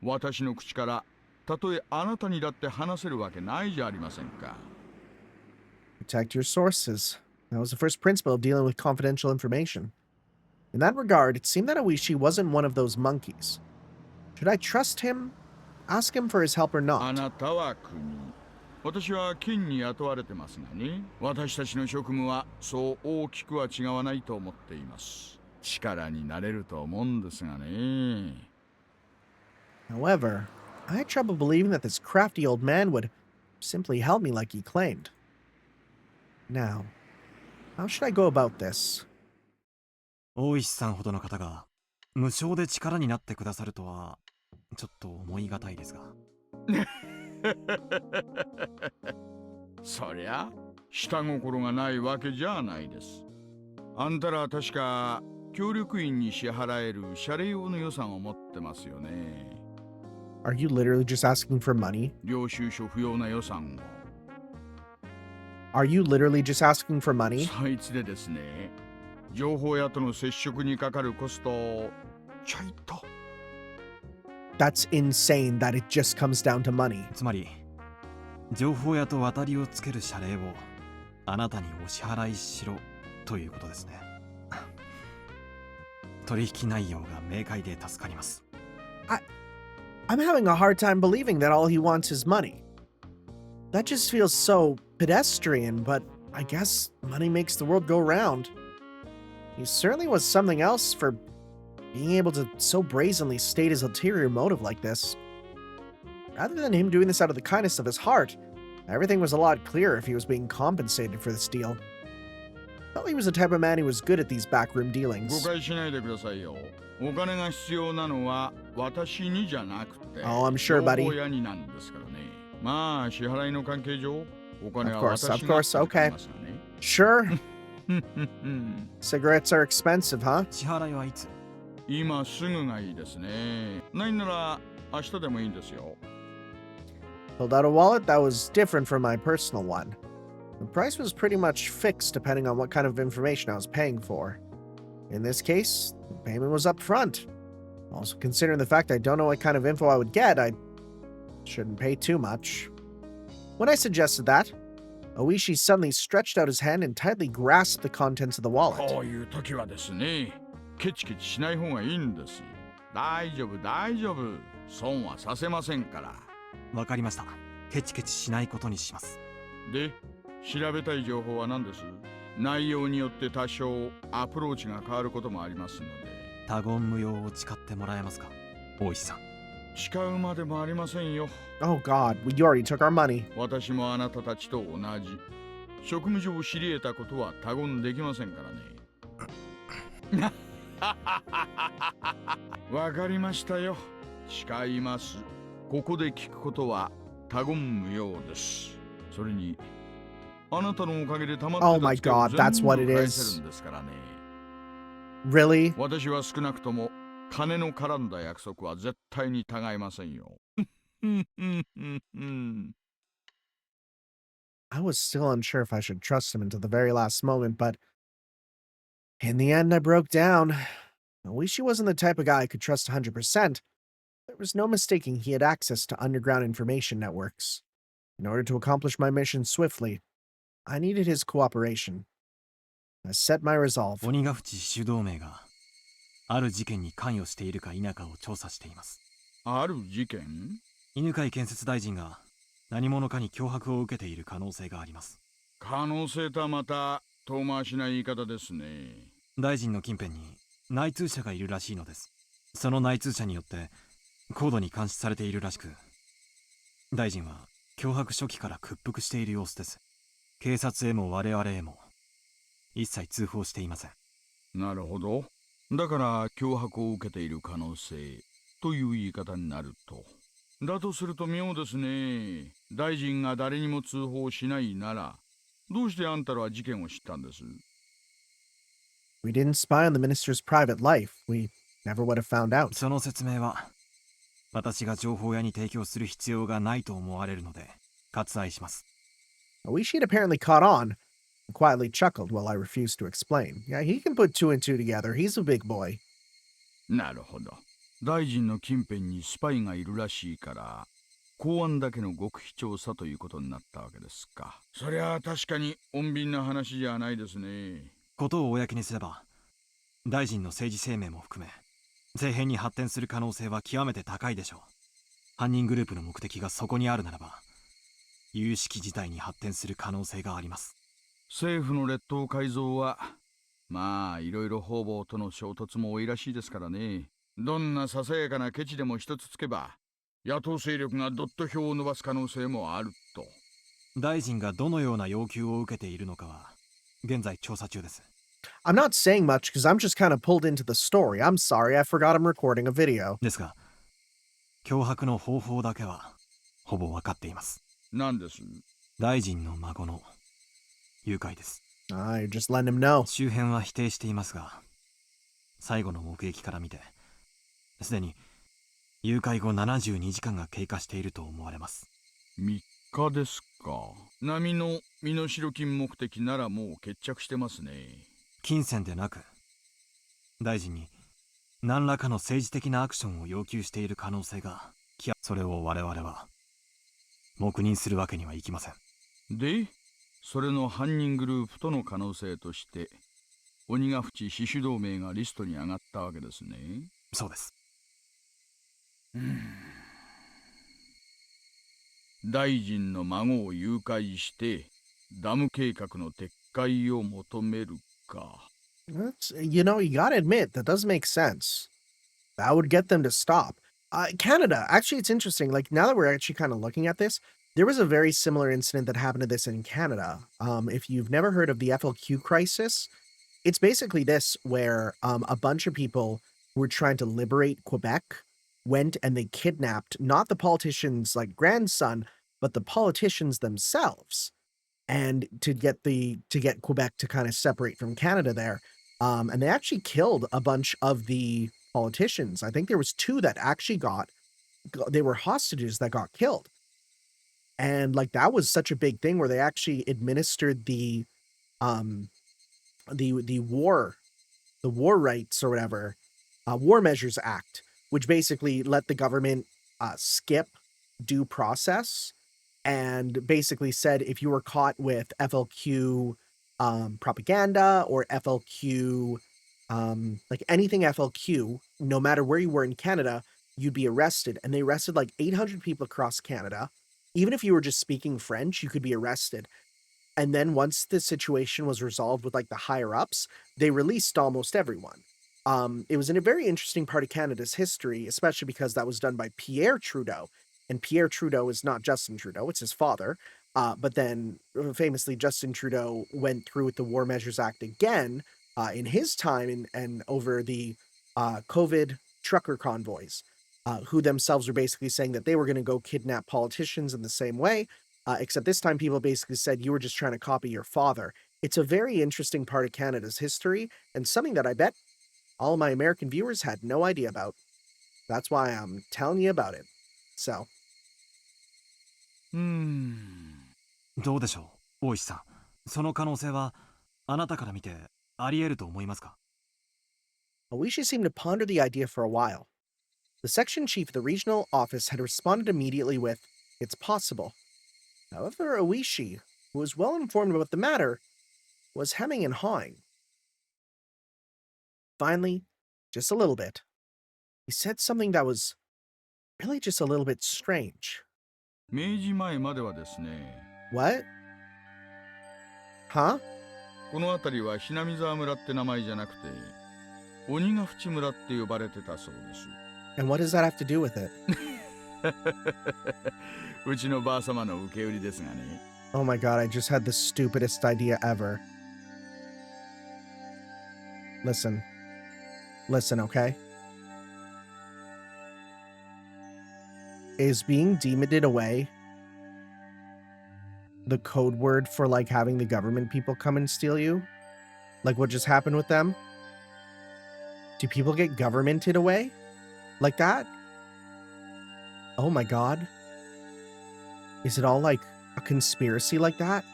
私の口からたとえあなたにだって話せるわけないじゃありませんか。Protect your sources. That was the first principle of dealing with confidential information. In that regard, it seemed that Oishi wasn't one of those monkeys. Should I trust him? Ask him for his help or あ not? なたは国。私は県に雇われてますがね。私たちの職務はそう大きくは違わないと思っています。力になれると思うんですがね。However, I had trouble believing that this crafty old man would simply help me like he claimed. Now, how should I go about this? 大石さんほどの方が無償で力になってくださるとはちょっと思いがたいですが。そりゃ下心がないわけじゃないです。あんたらは確か協力員に支払える謝礼用の予算を持ってますよね。Are you literally just asking for money? 領収書不要な予算を。Are you literally just asking for money? そいつでですね、情報屋との接触にかかるコストをちょいと。That's insane that it just comes down to money. つまり情報屋と渡りをつける謝礼をあなたにお支払いしろということですね。取引内容が明快で助かります。I'm having a hard time believing that all he wants is money. That just feels so pedestrian, but I guess money makes the world go round. He certainly was something else for being able to so brazenly state his ulterior motive like this. Rather than him doing this out of the kindness of his heart, everything was a lot clearer if he was being compensated for this deal. Felt he was the type of man who was good at these backroom 誤 dealings. 解しないでくださいよ。お金が必要なのは私にじゃなくて、 Oh, I'm sure, 情 buddy. 報屋になんですからね。まあ支払いの関係上、お金は Of course, 私 of が course, 受け okay. ますがね。Sure, cigarettes are expensive, huh? 支払いはいつ？今すぐがいいですね。ないなら明日でもいいんですよ。Pulled out a wallet that was different from my personal one. The price was pretty much fixed depending on what kind of information I was paying for. In this case, the payment was up front. Also, considering the fact I don't know what kind of info I would get, I shouldn't pay too much. When I suggested that, Oishi suddenly stretched out his hand and tightly grasped the contents of the wallet. こういう時はですね、ケチケチしない方がいいんです。大丈夫、大丈夫。損はさせませんから。わかりました。ケチケチしないことにします。で、調べたい情報は何です？内容によって多少アプローチが変わることもありますので。他言無用を誓ってもらえますか、大石さん。誓うまでもありませんよ。Oh God, you already took our money. 私もあなたたちと同じ。職務上知り得たことは他言できませんからね。わかりましたよ。誓います。ここで聞くことは他言無用です。それに、あなたのおかげでたまってたツケを全部返せるんですからね。Really? 私は少なくとも金の絡んだ約束は絶対に違いませんよ。I was still unsure if I should trust him until the very last moment, but in the end, I broke down. Oishi wasn't the type of guy I could trust 100%. There was no mistaking he had access to underground information networks. In order to accomplish my mission swiftly, I needed his cooperation. I set my resolve. 鬼ヶ淵主導名がある事件に関与しているか否かを調査しています。ある事件？犬飼建設大臣が何者かに脅迫を受けている可能性があります。可能性とはまた遠回しな言い方ですね。大臣の近辺に内通者がいるらしいのです。その内通者によって高度に監視されているらしく、大臣は脅迫初期から屈服している様子です。警察へも我々へも一切通報していません。なるほど。だから脅迫を受けている可能性という言い方になると。だとすると妙ですね。大臣が誰にも通報しないなら、どうしてあんたらは事件を知ったんです？ We didn't spy on the minister's private life. We never would have found out. その説明は私が情報屋に提供する必要がないと思われるので割愛します。Oishi had apparently caught on and quietly chuckled while I refused to explain. Yeah, he can put two and two together. He's a big boy. なるほど。大臣の近辺にスパイがいるらしいから、公安だけの極秘調査ということになったわけですか。そりゃあ確かに穏便な話じゃないですね。ことを公にすれば、大臣の政治生命も含め、政変に発展する可能性は極めて高いでしょう。犯人グループの目的がそこにあるならば、有識事態に発展する可能性があります。政府の列島改造は、まあいろいろ方々との衝突も多いらしいですからね。どんなささやかなケチでも一つつけば、野党勢力がドット票を伸ばす可能性もあると。大臣がどのような要求を受けているのかは、現在調査中です。I'm not saying much because I'm just kind of pulled into the story. I'm sorry, I forgot I'm recording a video. ですが、脅迫の方法だけは、ほぼ分かっています。何です？大臣の孫の誘拐です。I just let him know. 周辺は否定していますが、最後の目撃から見て、すでに誘拐後72時間が経過していると思われます。3日ですか。波の身代金目的ならもう決着してますね。金銭でなく、大臣に何らかの政治的なアクションを要求している可能性が、それを我々は黙認するわけにはいきません。で、それの犯人グループとの可能性として、鬼ヶ淵死守同盟がリストに上がったわけですね。そうです。大臣の孫を誘拐してダム計画の撤回を求めるか。You know, you gotta admit, that does make sense. That would get them to stop. Canada, actually, it's interesting. Like, now that we're actually kind of looking at this, there was a very similar incident that happened to this in Canada. If you've never heard of the FLQ crisis, it's basically this, where a bunch of people who were trying to liberate Quebec went and they kidnapped not the politician's like grandson, but the politicians themselves, and to get Quebec to kind of separate from Canada there. And they actually killed a bunch of the politicians. I think there was two that actually they were hostages that got killed. And like that was such a big thing where they actually administered um the war rights or whatever, War Measures Act, which basically let the government skip due process and basically said if you were caught with FLQ propaganda or FLQ, like anything FLQ, no matter where you were in Canada, you'd be arrested. And they arrested like 800 people across Canada. Even if you were just speaking French, you could be arrested. And then once the situation was resolved with like the higher ups, they released almost everyone. It was in a very interesting part of Canada's history, especially because that was done by Pierre Trudeau. And Pierre Trudeau is not Justin Trudeau, it's his father. But then famously, Justin Trudeau went through with the War Measures Act again in his time and over the COVID trucker convoys, who themselves were basically saying that they were going to go kidnap politicians in the same way. Except this time, people basically said you were just trying to copy your father. It's a very interesting part of Canada's history and something that I bet all my American viewers had no idea about. That's why I'm telling you about it. So. どうでしょう、大石さん。その可能性はあなたから見てあり得ると思いますか？ Oishi seemed to ponder the idea for a while. The section chief of the regional office had responded immediately with, "It's possible." However, Oishi, who was well informed about the matter, was hemming and hawing. Finally, just a little bit, he said something that was really just a little bit strange. 明治前まではですね。What? Huh? この辺りはひなみざわ村って名前じゃなくて、鬼ヶ淵村って呼ばれてたそうです。And what does that have to do with it? うちのばあ様の受け売りですがね。Oh my god, I just had the stupidest idea ever. Listen. Listen, okay? Is being demoned away the code word for like having the government people come and steal you? Like what just happened with them? Do people get governmented away? Like that? Oh my god. Is it all like a conspiracy like that?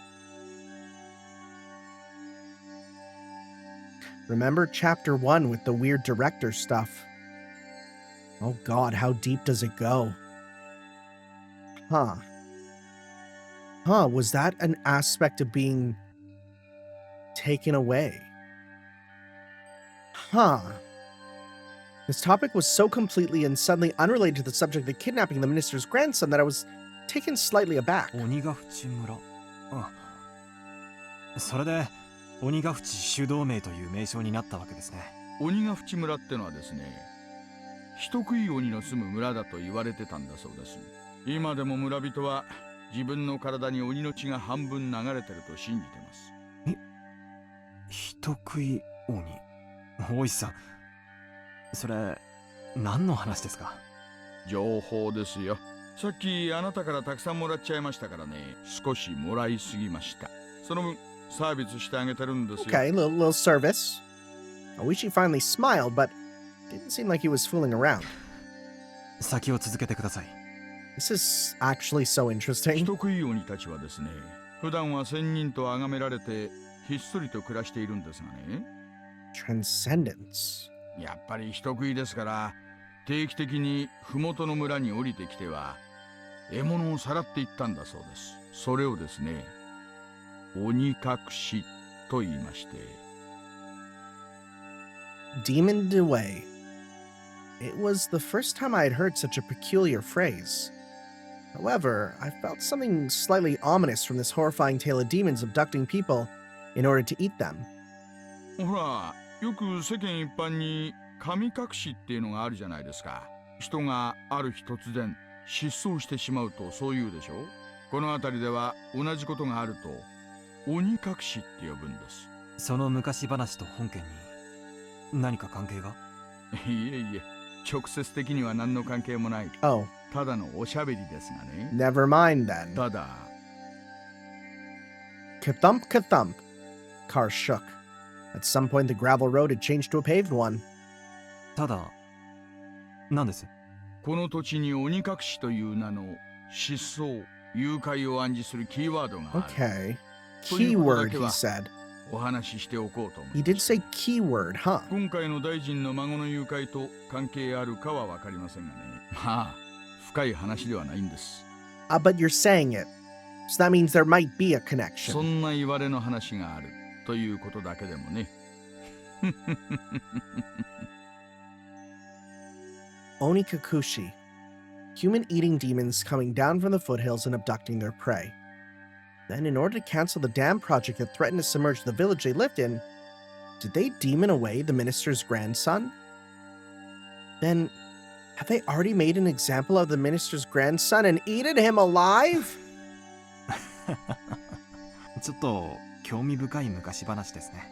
Remember chapter 1 with the weird director stuff? Oh god, how deep does it go? Huh. Huh, was that an aspect of being taken away? Huh. This topic was so completely and suddenly unrelated to the subject of kidnapping the minister's grandson that I was taken slightly aback. 鬼ヶ淵村。それで鬼ヶ淵主導名という名称になったわけですね。鬼ヶ淵村ってのはですね、人食い鬼の住む村だと言われてたんだそうです。今でも村人は自分の体に鬼の血が半分流れてると信じてます。人食い鬼。大石さん、それ何の話ですか？情報ですよ。さっきあなたからたくさんもらっちゃいましたからね。少しもらいすぎました。その分サービスしてあげてるんですよ。Okay, little service. Oishi finally smiled, but didn't seem like he was fooling around. 先を続けてください。This is actually so interesting. 人食い鬼たちはですね、普段は仙人と崇められてひっそりと暮らしているんですがね。Transcendence. やっぱり人食いですから、定期的に麓の村に降りてきては獲物をさらっていったんだそうです。それをですね、鬼隠しと言いまして。Demoned away. It was the first time I had heard such a peculiar phrase. However, I felt something slightly ominous from this horrifying tale of demons abducting people in order to eat them. ほら、よく世間一般に神隠しっていうのがあるじゃないですか。人がある日突然失踪してしまうとそう言うでしょ。この辺りでは同じことがあると鬼隠しって呼ぶんです。その昔話と本件に何か関係が？いえいえ、直接的には何の関係もない。Oh. ただのおしゃべりですがね。Never mind then. ただ。Ka-thump, ka-thump. Car shook. At some point, the gravel road had changed to a paved one. ただ、何です？この土地に鬼隠しという名の失踪誘拐を暗示するキーワードがある。Okay. ということだ Keyword, け he は said. お話ししておこうと思 He い did ました say keyword, huh? 今回の大臣の孫の誘拐と関係あるかは分かりませんがね。まあ、深い話ではないんです。But you're saying it. So that means there might be a そ connection. んな言われの話があるということだけでもね。Onikakushi. Human-eating demons coming down from the foothills and abducting their prey. Then, in order to cancel the dam project that threatened to submerge the village they lived in, did they demon away the minister's grandson? Then, have they already made an example of the minister's grandson and eaten him alive? ちょっと興味深い昔話ですね。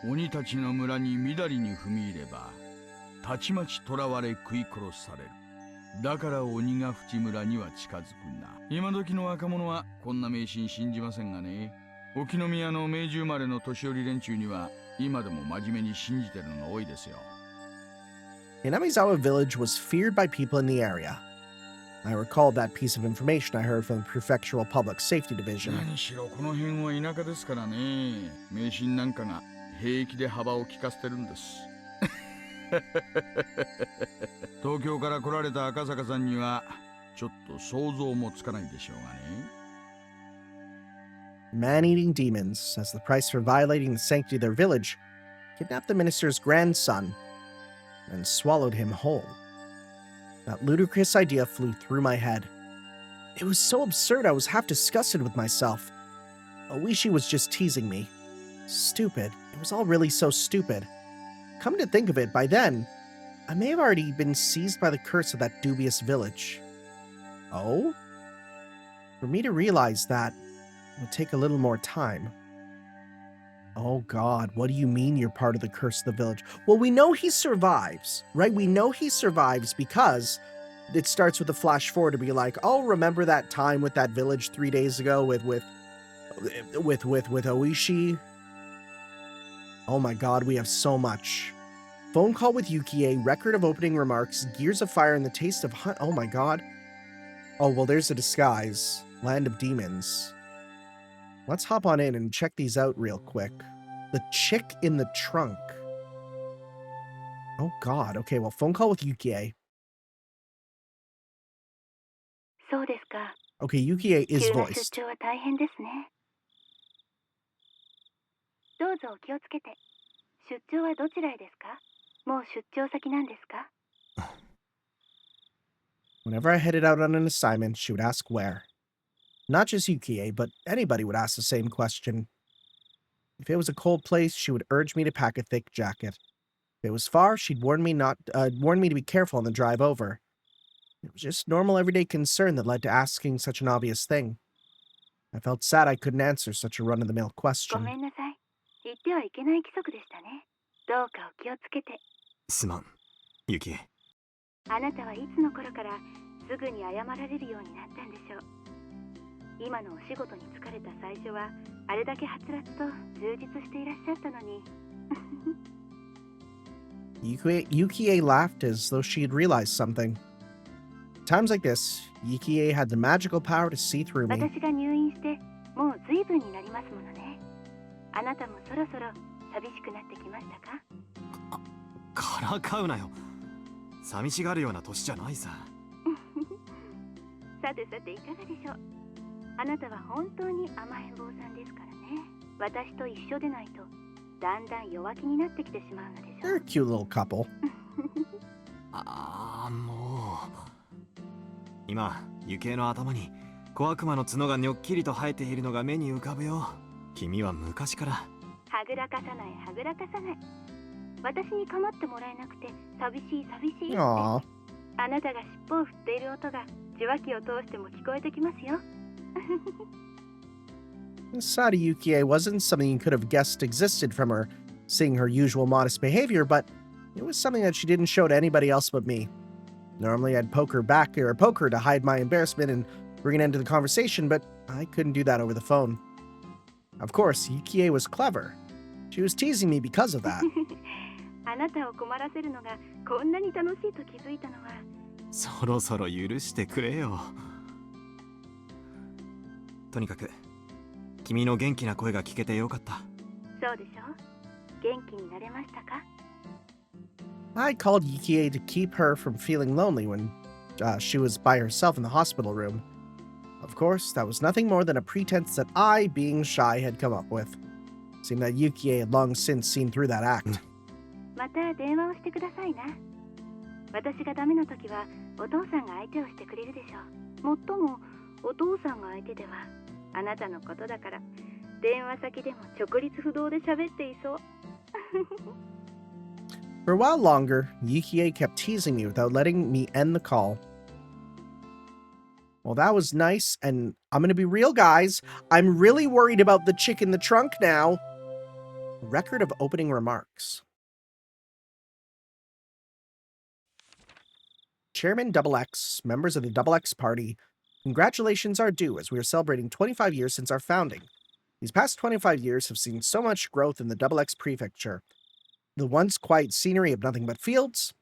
鬼たちの村にみだりに踏み入れば、たちまち囚われ食い殺される。だから鬼が淵村には近づくんだ。今時の若者はこんな迷信信じませんがね。沖宮の明治生まれの年寄り連中には今でも真面目に信じてるのが多いですよ。Hinamizawa village was feared by people in the area. I recalled that piece of information I heard from the Prefectural Public Safety Division. 何しろこの辺は田舎ですからね。迷信なんかが平気で幅を利かせてるんです。東京から来られた赤坂さんにはちょっと想像もつかないでしょうがね。Man-eating demons, as the price for violating the sanctity of their village, kidnapped the minister's grandson and swallowed him whole. That ludicrous idea flew through my head. It was so absurd I was half disgusted with myself. Oishi was just teasing me. Stupid. It was all really so stupid. Come to think of it, by then, I may have already been seized by the curse of that dubious village. Oh? For me to realize that, it would take a little more time. Oh god, what do you mean you're part of the curse of the village? Well, we know he survives, right? We know he survives because it starts with a flash forward to be like, oh, remember that time with that village 3 days ago with Oishi? Oh my god, we have so much. Phone call with Yukie, record of opening remarks, Gears of Fire, and the taste of hunt. Oh my god. Oh, well, there's a disguise. Land of Demons. Let's hop on in and check these out real quick. The chick in the trunk. Oh god. Okay, well, phone call with Yukie. そうですか。 Okay, Yukie is 急な voiced. 出張は大変ですね。どうぞお気をつけて。出張はどちらへですか？もう出張先なんですか？ Whenever I headed out on an assignment, she would ask where. Not just Yukie, but anybody would ask the same question. If it was a cold place, she would urge me to pack a thick jacket. If it was far, she'd warn me to be careful on the drive over. It was just normal everyday concern that led to asking such an obvious thing. I felt sad I couldn't answer such a run-of-the-mill ご question. めんなさい。言ってはいけない規則でしたね。どうかお気をつけて。すまん、ユキエ。あなたはいつの頃からすぐに謝られるようになったんでしょう。今のお仕事に疲れた最初はあれだけはつらつと充実していらっしゃったのに。Yukie laughed as though she had realized something. Times like this, Yukie had the magical power to see through me. 私が入院してもう随分になりますものね。あなたもそろそろ寂しくなってきましたか？からかうなよ。寂しがるような年じゃないさ。さてさていかがでしょう。あなたは本当に甘えん坊さんですからね。私と一緒でないとだんだん弱気になってきてしまうのでしょう。They're a cute little couple. もう。今、ユキエの頭に小悪魔の角がにょっきりと生えているのが目に浮かぶよ。君は昔から。はぐらかさないはぐらかさない。私に構ってもらえなくて寂しい寂しいって。Aww. あなたが尻尾を振っている音が受話器を通しても聞こえてきますよ。Sadi Yukie wasn't something you could have guessed existed from her, seeing her usual modest behavior, but it was something that she didn't show to anybody else but me. Normally I'd poke her to hide my embarrassment and bring an end to the conversation, but I couldn't do that over the phone. Of course, Yukie was clever. She was teasing me because of that. あなたを困らせるのがこんなに楽しいと気づいたのは。そろそろ許してくれよ。とにかく君の元気な声が聞けてよかった。そうでしょ。元気になれましたか？ I called Yukie to keep her from feeling lonely when she was by herself in the hospital room. Of course, that was nothing more than a pretense that I, being shy, had come up with. Seemed that Yukie had long since seen through that act. また電話をしてくださいな。私がダメな時はお父さんが相手をしてくれるでしょう。もっともお父さんが相手ではあなたのことだから電話先でも直立不動で喋っていそう。For a while longer, Yukie kept teasing me without letting me end the call. Well, that was nice, and I'm gonna be real, guys. I'm really worried about the chick in the trunk now. Record of opening remarks. Chairman XX, members of the XX Party, congratulations are due as we are celebrating 25 years since our founding. These past 25 years have seen so much growth in the XX Prefecture. The once quiet scenery of nothing but fields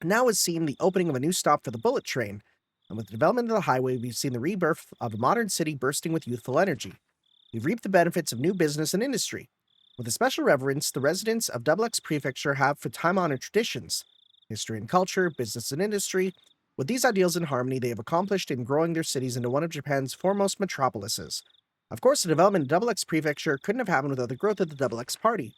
now has seen the opening of a new stop for the bullet train, and with the development of the highway, we've seen the rebirth of a modern city bursting with youthful energy. We've reaped the benefits of new business and industry. With a special reverence, the residents of XX Prefecture have for time-honored traditions, history and culture, business and industry. With these ideals in harmony, they have accomplished in growing their cities into one of Japan's foremost metropolises. Of course, the development of XX Prefecture couldn't have happened without the growth of the XX Party.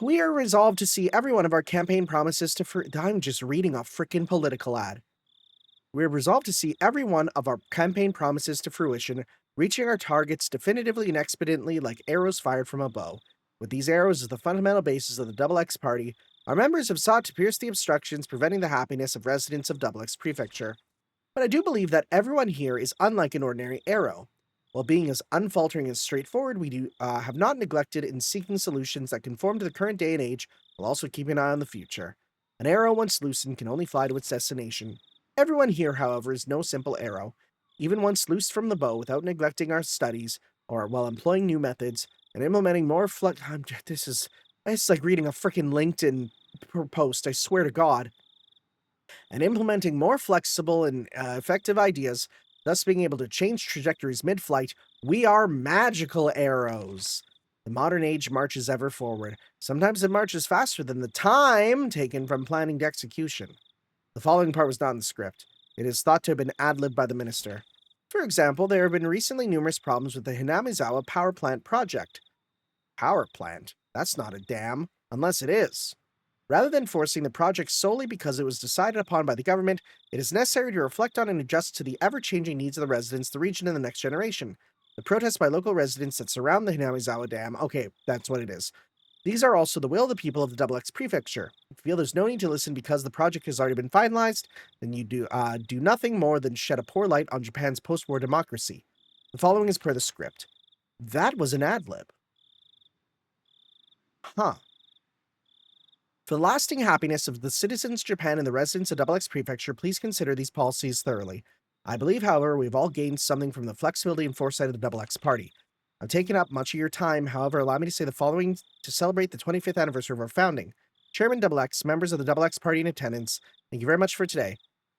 We are resolved to see every one of our campaign promises to I'm just reading a frickin' political ad. We are resolved to see every one of our campaign promises to fruition, reaching our targets definitively and expediently like arrows fired from a bow. With these arrows as the fundamental basis of the XX Party, our members have sought to pierce the obstructions preventing the happiness of residents of XX Prefecture. But I do believe that everyone here is unlike an ordinary arrow. While being as unfaltering and straightforward, we have not neglected in seeking solutions that conform to the current day and age, while also keeping an eye on the future. An arrow, once loosened, can only fly to its destination. Everyone here, however, is no simple arrow. Even once loosed from the bow, without neglecting our studies, or while employing new methods, and implementing more this is like reading a frickin' LinkedIn post, I swear to God. And implementing more flexible and effective ideas, thus being able to change trajectories mid-flight, we are magical arrows. The modern age marches ever forward. Sometimes it marches faster than the time taken from planning to execution. The following part was not in the script. It is thought to have been ad-libbed by the minister. For example, there have been recently numerous problems with the Hinamizawa power plant project. Power plant? That's not a dam, unless it is. Rather than forcing the project solely because it was decided upon by the government, it is necessary to reflect on and adjust to the ever-changing needs of the residents, the region, and the next generation. The protests by local residents that surround the Hinamizawa Dam, okay, that's what it is. These are also the will of the people of the XX Prefecture. If you feel there's no need to listen because the project has already been finalized, then you do nothing more than shed a poor light on Japan's post-war democracy. The following is per the script. That was an ad-lib. Huh. For the lasting happiness of the citizens of Japan and the residents of XX Prefecture, please consider these policies thoroughly. I believe, however, we've all gained something from the flexibility and foresight of the XX Party. I've taken up much of your time, however, allow me to say the following to celebrate the 25th anniversary of our founding. Chairman XX, members of the XX Party in attendance, thank you very much for today.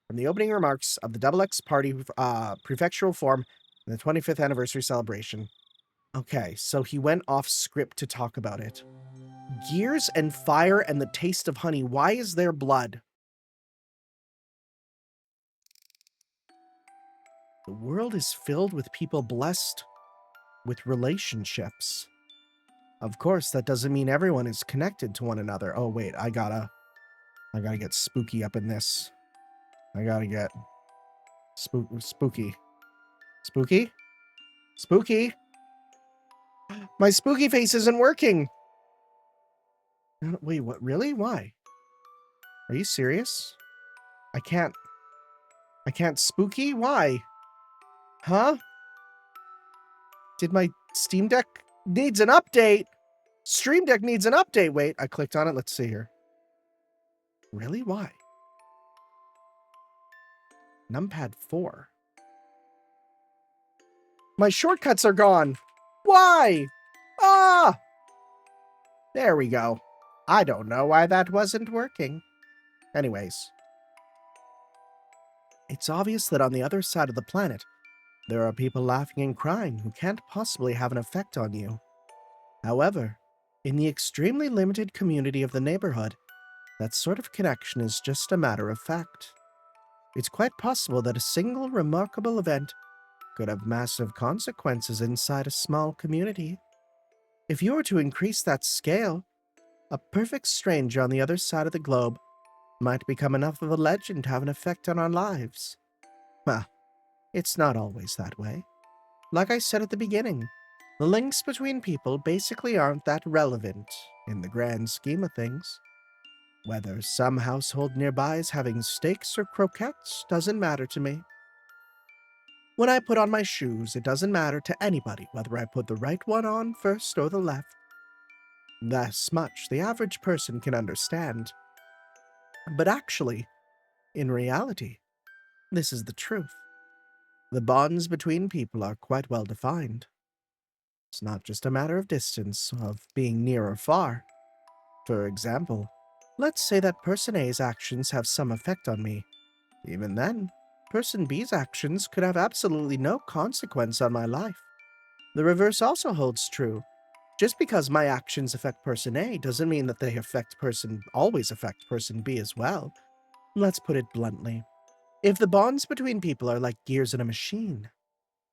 From the opening remarks of the XX Party Prefectural Forum and the 25th anniversary celebration. Okay, so he went off script to talk about it. Gears and fire and the taste of honey. Why is there blood? The world is filled with people blessed with relationships. Of course, that doesn't mean everyone is connected to one another. Oh, wait, I gotta get spooky up in this. I gotta get spooky. Spooky? Spooky? My spooky face isn't working. Wait, what? Really? Why? Are you serious? I can't spooky? Why? Huh? Did my Steam Deck needs an update? Stream Deck needs an update. Wait, I clicked on it. Let's see here. Really? Why? Numpad 4. My shortcuts are gone. Why? Ah! There we go. I don't know why that wasn't working. Anyways. It's obvious that on the other side of the planet, There are people laughing and crying who can't possibly have an effect on you. However, in the extremely limited community of the neighborhood, that sort of connection is just a matter of fact. It's quite possible that a single remarkable event could have massive consequences inside a small community. If you were to increase that scale, a perfect stranger on the other side of the globe might become enough of a legend to have an effect on our lives. Well, it's not always that way. Like I said at the beginning, the links between people basically aren't that relevant in the grand scheme of things. Whether some household nearby is having steaks or croquettes doesn't matter to me. When I put on my shoes, it doesn't matter to anybody whether I put the right one on first or the left. Thus much the average person can understand. But actually, in reality, this is the truth. The bonds between people are quite well defined. It's not just a matter of distance, of being near or far. For example, let's say that person A's actions have some effect on me. Even then, person B's actions could have absolutely no consequence on my life. The reverse also holds true. Just because my actions affect person A doesn't mean that they always affect person B as well. Let's put it bluntly. If the bonds between people are like gears in a machine,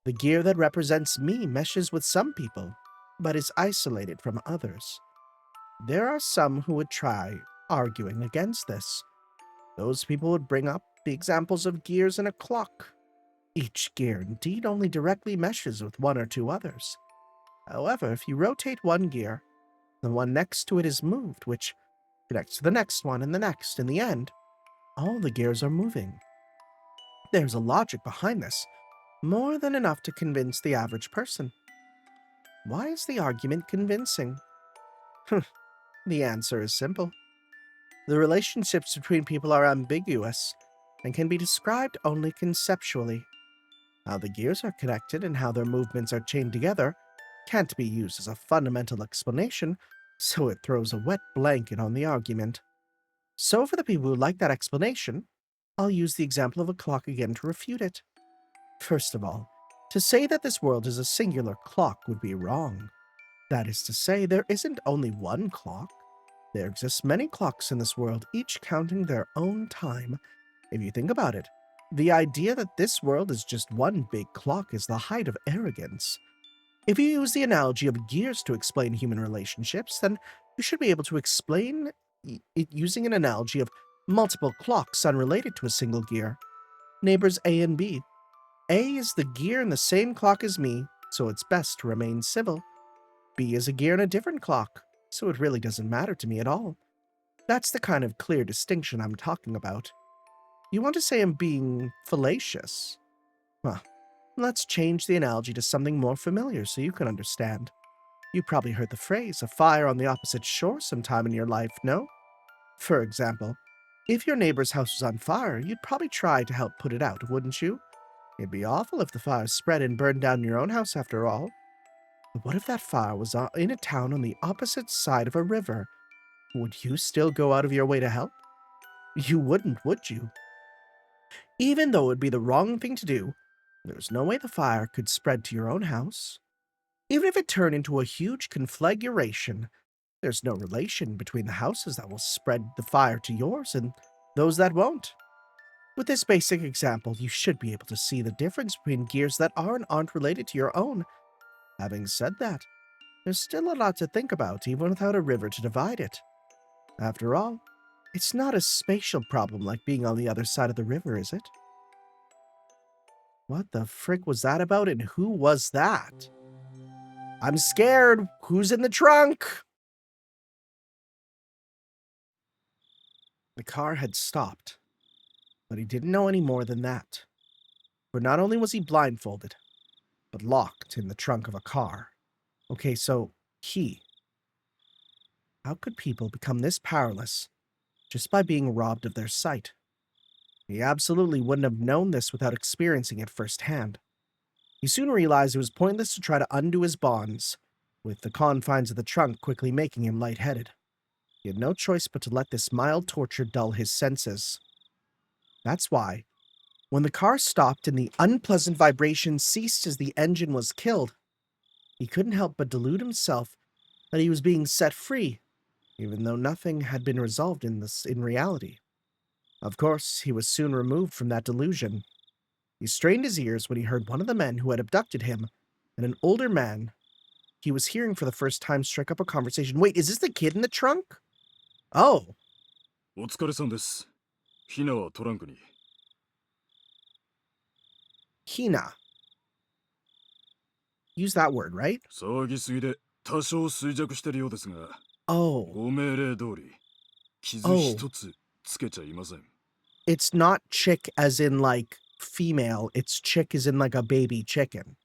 the gear that represents me meshes with some people, but is isolated from others. There are some who would try arguing against this. Those people would bring up the examples of gears in a clock. Each gear indeed only directly meshes with one or two others. However, if you rotate one gear, the one next to it is moved, which connects to the next one and the next. In the end, all the gears are moving. There's a logic behind this, more than enough to convince the average person. Why is the argument convincing? The answer is simple. The relationships between people are ambiguous and can be described only conceptually. How the gears are connected and how their movements are chained together can't be used as a fundamental explanation, so it throws a wet blanket on the argument. So for the people who like that explanation, I'll use the example of a clock again to refute it. First of all, to say that this world is a singular clock would be wrong. That is to say, there isn't only one clock. There exist many clocks in this world, each counting their own time. If you think about it, the idea that this world is just one big clock is the height of arrogance. If you use the analogy of gears to explain human relationships, then you should be able to explain it using an analogy of multiple clocks unrelated to a single gear. Neighbors A and B. A is the gear in the same clock as me, so it's best to remain civil. B is a gear in a different clock, so it really doesn't matter to me at all. That's the kind of clear distinction I'm talking about. You want to say I'm being fallacious? Well, let's change the analogy to something more familiar so you can understand. You probably heard the phrase, a fire on the opposite shore sometime in your life, no? For example, if your neighbor's house was on fire, you'd probably try to help put it out, wouldn't you? It'd be awful if the fire spread and burned down your own house after all. But what if that fire was in a town on the opposite side of a river? Would you still go out of your way to help? You wouldn't, would you? Even though it would be the wrong thing to do, there's no way the fire could spread to your own house. Even if it turned into a huge conflagration, there's no relation between the houses that will spread the fire to yours and those that won't. With this basic example, you should be able to see the difference between gears that are and aren't related to your own. Having said that, there's still a lot to think about even without a river to divide it. After all, it's not a spatial problem like being on the other side of the river, is it? What the frick was that about, and who was that? I'm scared. Who's in the trunk? The car had stopped, but he didn't know any more than that. For not only was he blindfolded, but locked in the trunk of a car. Okay, so how could people become this powerless just by being robbed of their sight? He absolutely wouldn't have known this without experiencing it firsthand. He soon realized it was pointless to try to undo his bonds, with the confines of the trunk quickly making him lightheaded. He had no choice but to let this mild torture dull his senses. That's why, When the car stopped and the unpleasant vibration ceased as the engine was killed, he couldn't help but delude himself that he was being set free, even though nothing had been resolved in reality. Of course, he was soon removed from that delusion. He strained his ears when he heard one of the men who had abducted him, and an older man he was hearing for the first time, strike up a conversation. Wait, is this the kid in the trunk? Oh. お疲れさんです。ヒナはトランクに。Hina. Use that word, right? 騒ぎすぎで多少衰弱してるようですが、ご命令通り、傷一つつけちゃいません。It's not chick as in like female, it's chick as in like a baby chicken.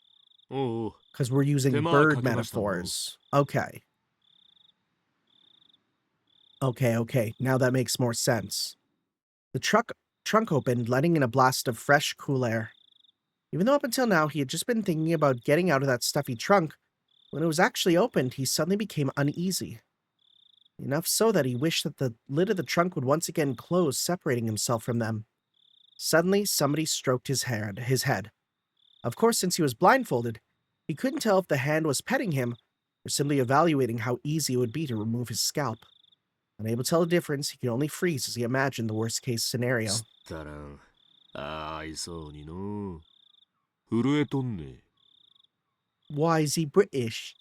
Oh. Because we're using bird metaphors. Okay. Okay. Now that makes more sense. The trunk opened, letting in a blast of fresh, cool air. Even though up until now he had just been thinking about getting out of that stuffy trunk, when it was actually opened, he suddenly became uneasy. Enough so that he wished that the lid of the trunk would once again close, separating himself from them. Suddenly, somebody stroked his head. Of course, since he was blindfolded, he couldn't tell if the hand was petting him or simply evaluating how easy it would be to remove his scalp. Unable to tell the difference, he could only freeze as he imagined the worst-case scenario. Why is he British?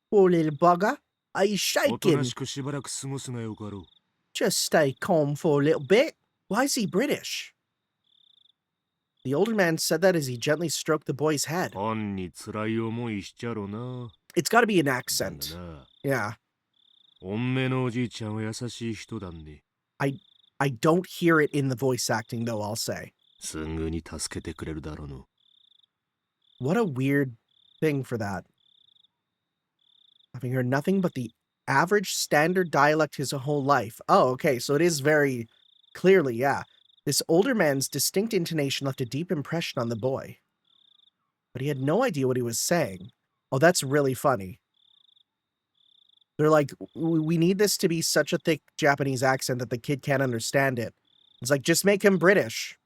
Poor little bugger. Are you shaking? Just stay calm for a little bit. Why is he British? The older man said that as he gently stroked the boy's head. It's got to be an accent. Yeah. I don't hear it in the voice acting, though, I'll say. What a weird thing for that. Having heard nothing but the average standard dialect his whole life. Oh, okay, so it is very clearly, yeah. This older man's distinct intonation left a deep impression on the boy. But he had no idea what he was saying. Oh, that's really funny. They're like, we need this to be such a thick Japanese accent that the kid can't understand it. It's like, just make him British.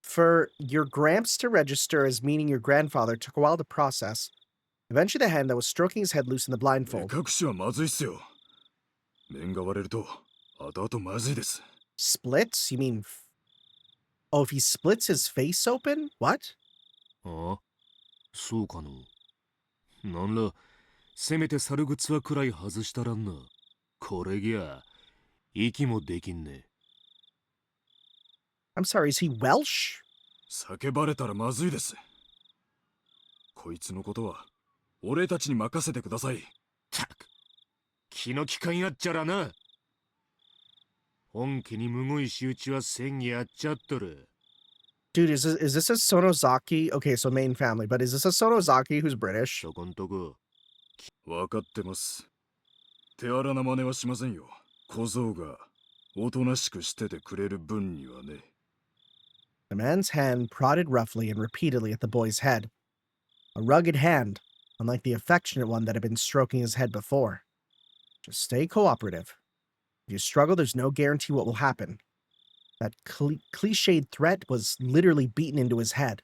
For your gramps to register as meaning your grandfather took a while to process. Eventually the hand that was stroking his head loosened the blindfold. Splits? You mean... Oh, if he splits his face open? What? そうかの。なんら、せめて猿靴はくらい外したらんな。これぎゃ、息もできんね。I'm sorry, is he Welsh? 叫ばれたらまずいです。こいつのことは、俺たちに任せてください。たく、気の利かんやっちゃらな。本家にむごい仕打ちはせんぎやっちゃっとる。Dude, is this a Sonozaki? Okay, so main family, but is this a Sonozaki who's British? そこんとこ。わかってます。手荒な真似はしませんよ。小僧がおとなしくしててくれる分にはね。The man's hand prodded roughly and repeatedly at the boy's head. A rugged hand, unlike the affectionate one that had been stroking his head before. Just stay cooperative. If you struggle, there's no guarantee what will happen. That cliched threat was literally beaten into his head.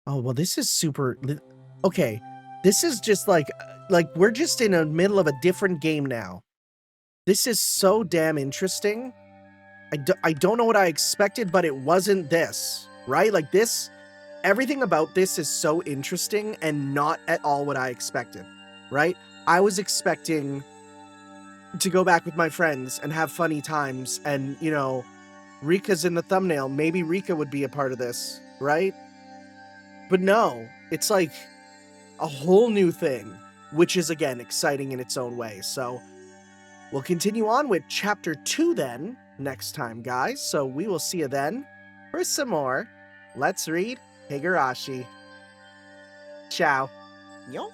Oh, well, this is super... Okay, this is just like we're just in the middle of a different game now. This is so damn interesting. I don't know what I expected, but it wasn't this, right? Like this, everything about this is so interesting and not at all what I expected, right? I was expecting to go back with my friends and have funny times and, you know, Rika's in the thumbnail. Maybe Rika would be a part of this, right? But no, it's like a whole new thing, which is, again, exciting in its own way. So we'll continue on with Chapter 2 then, next time, guys. So we will see you then for some more Let's Read Higurashi. Ciao. Yo.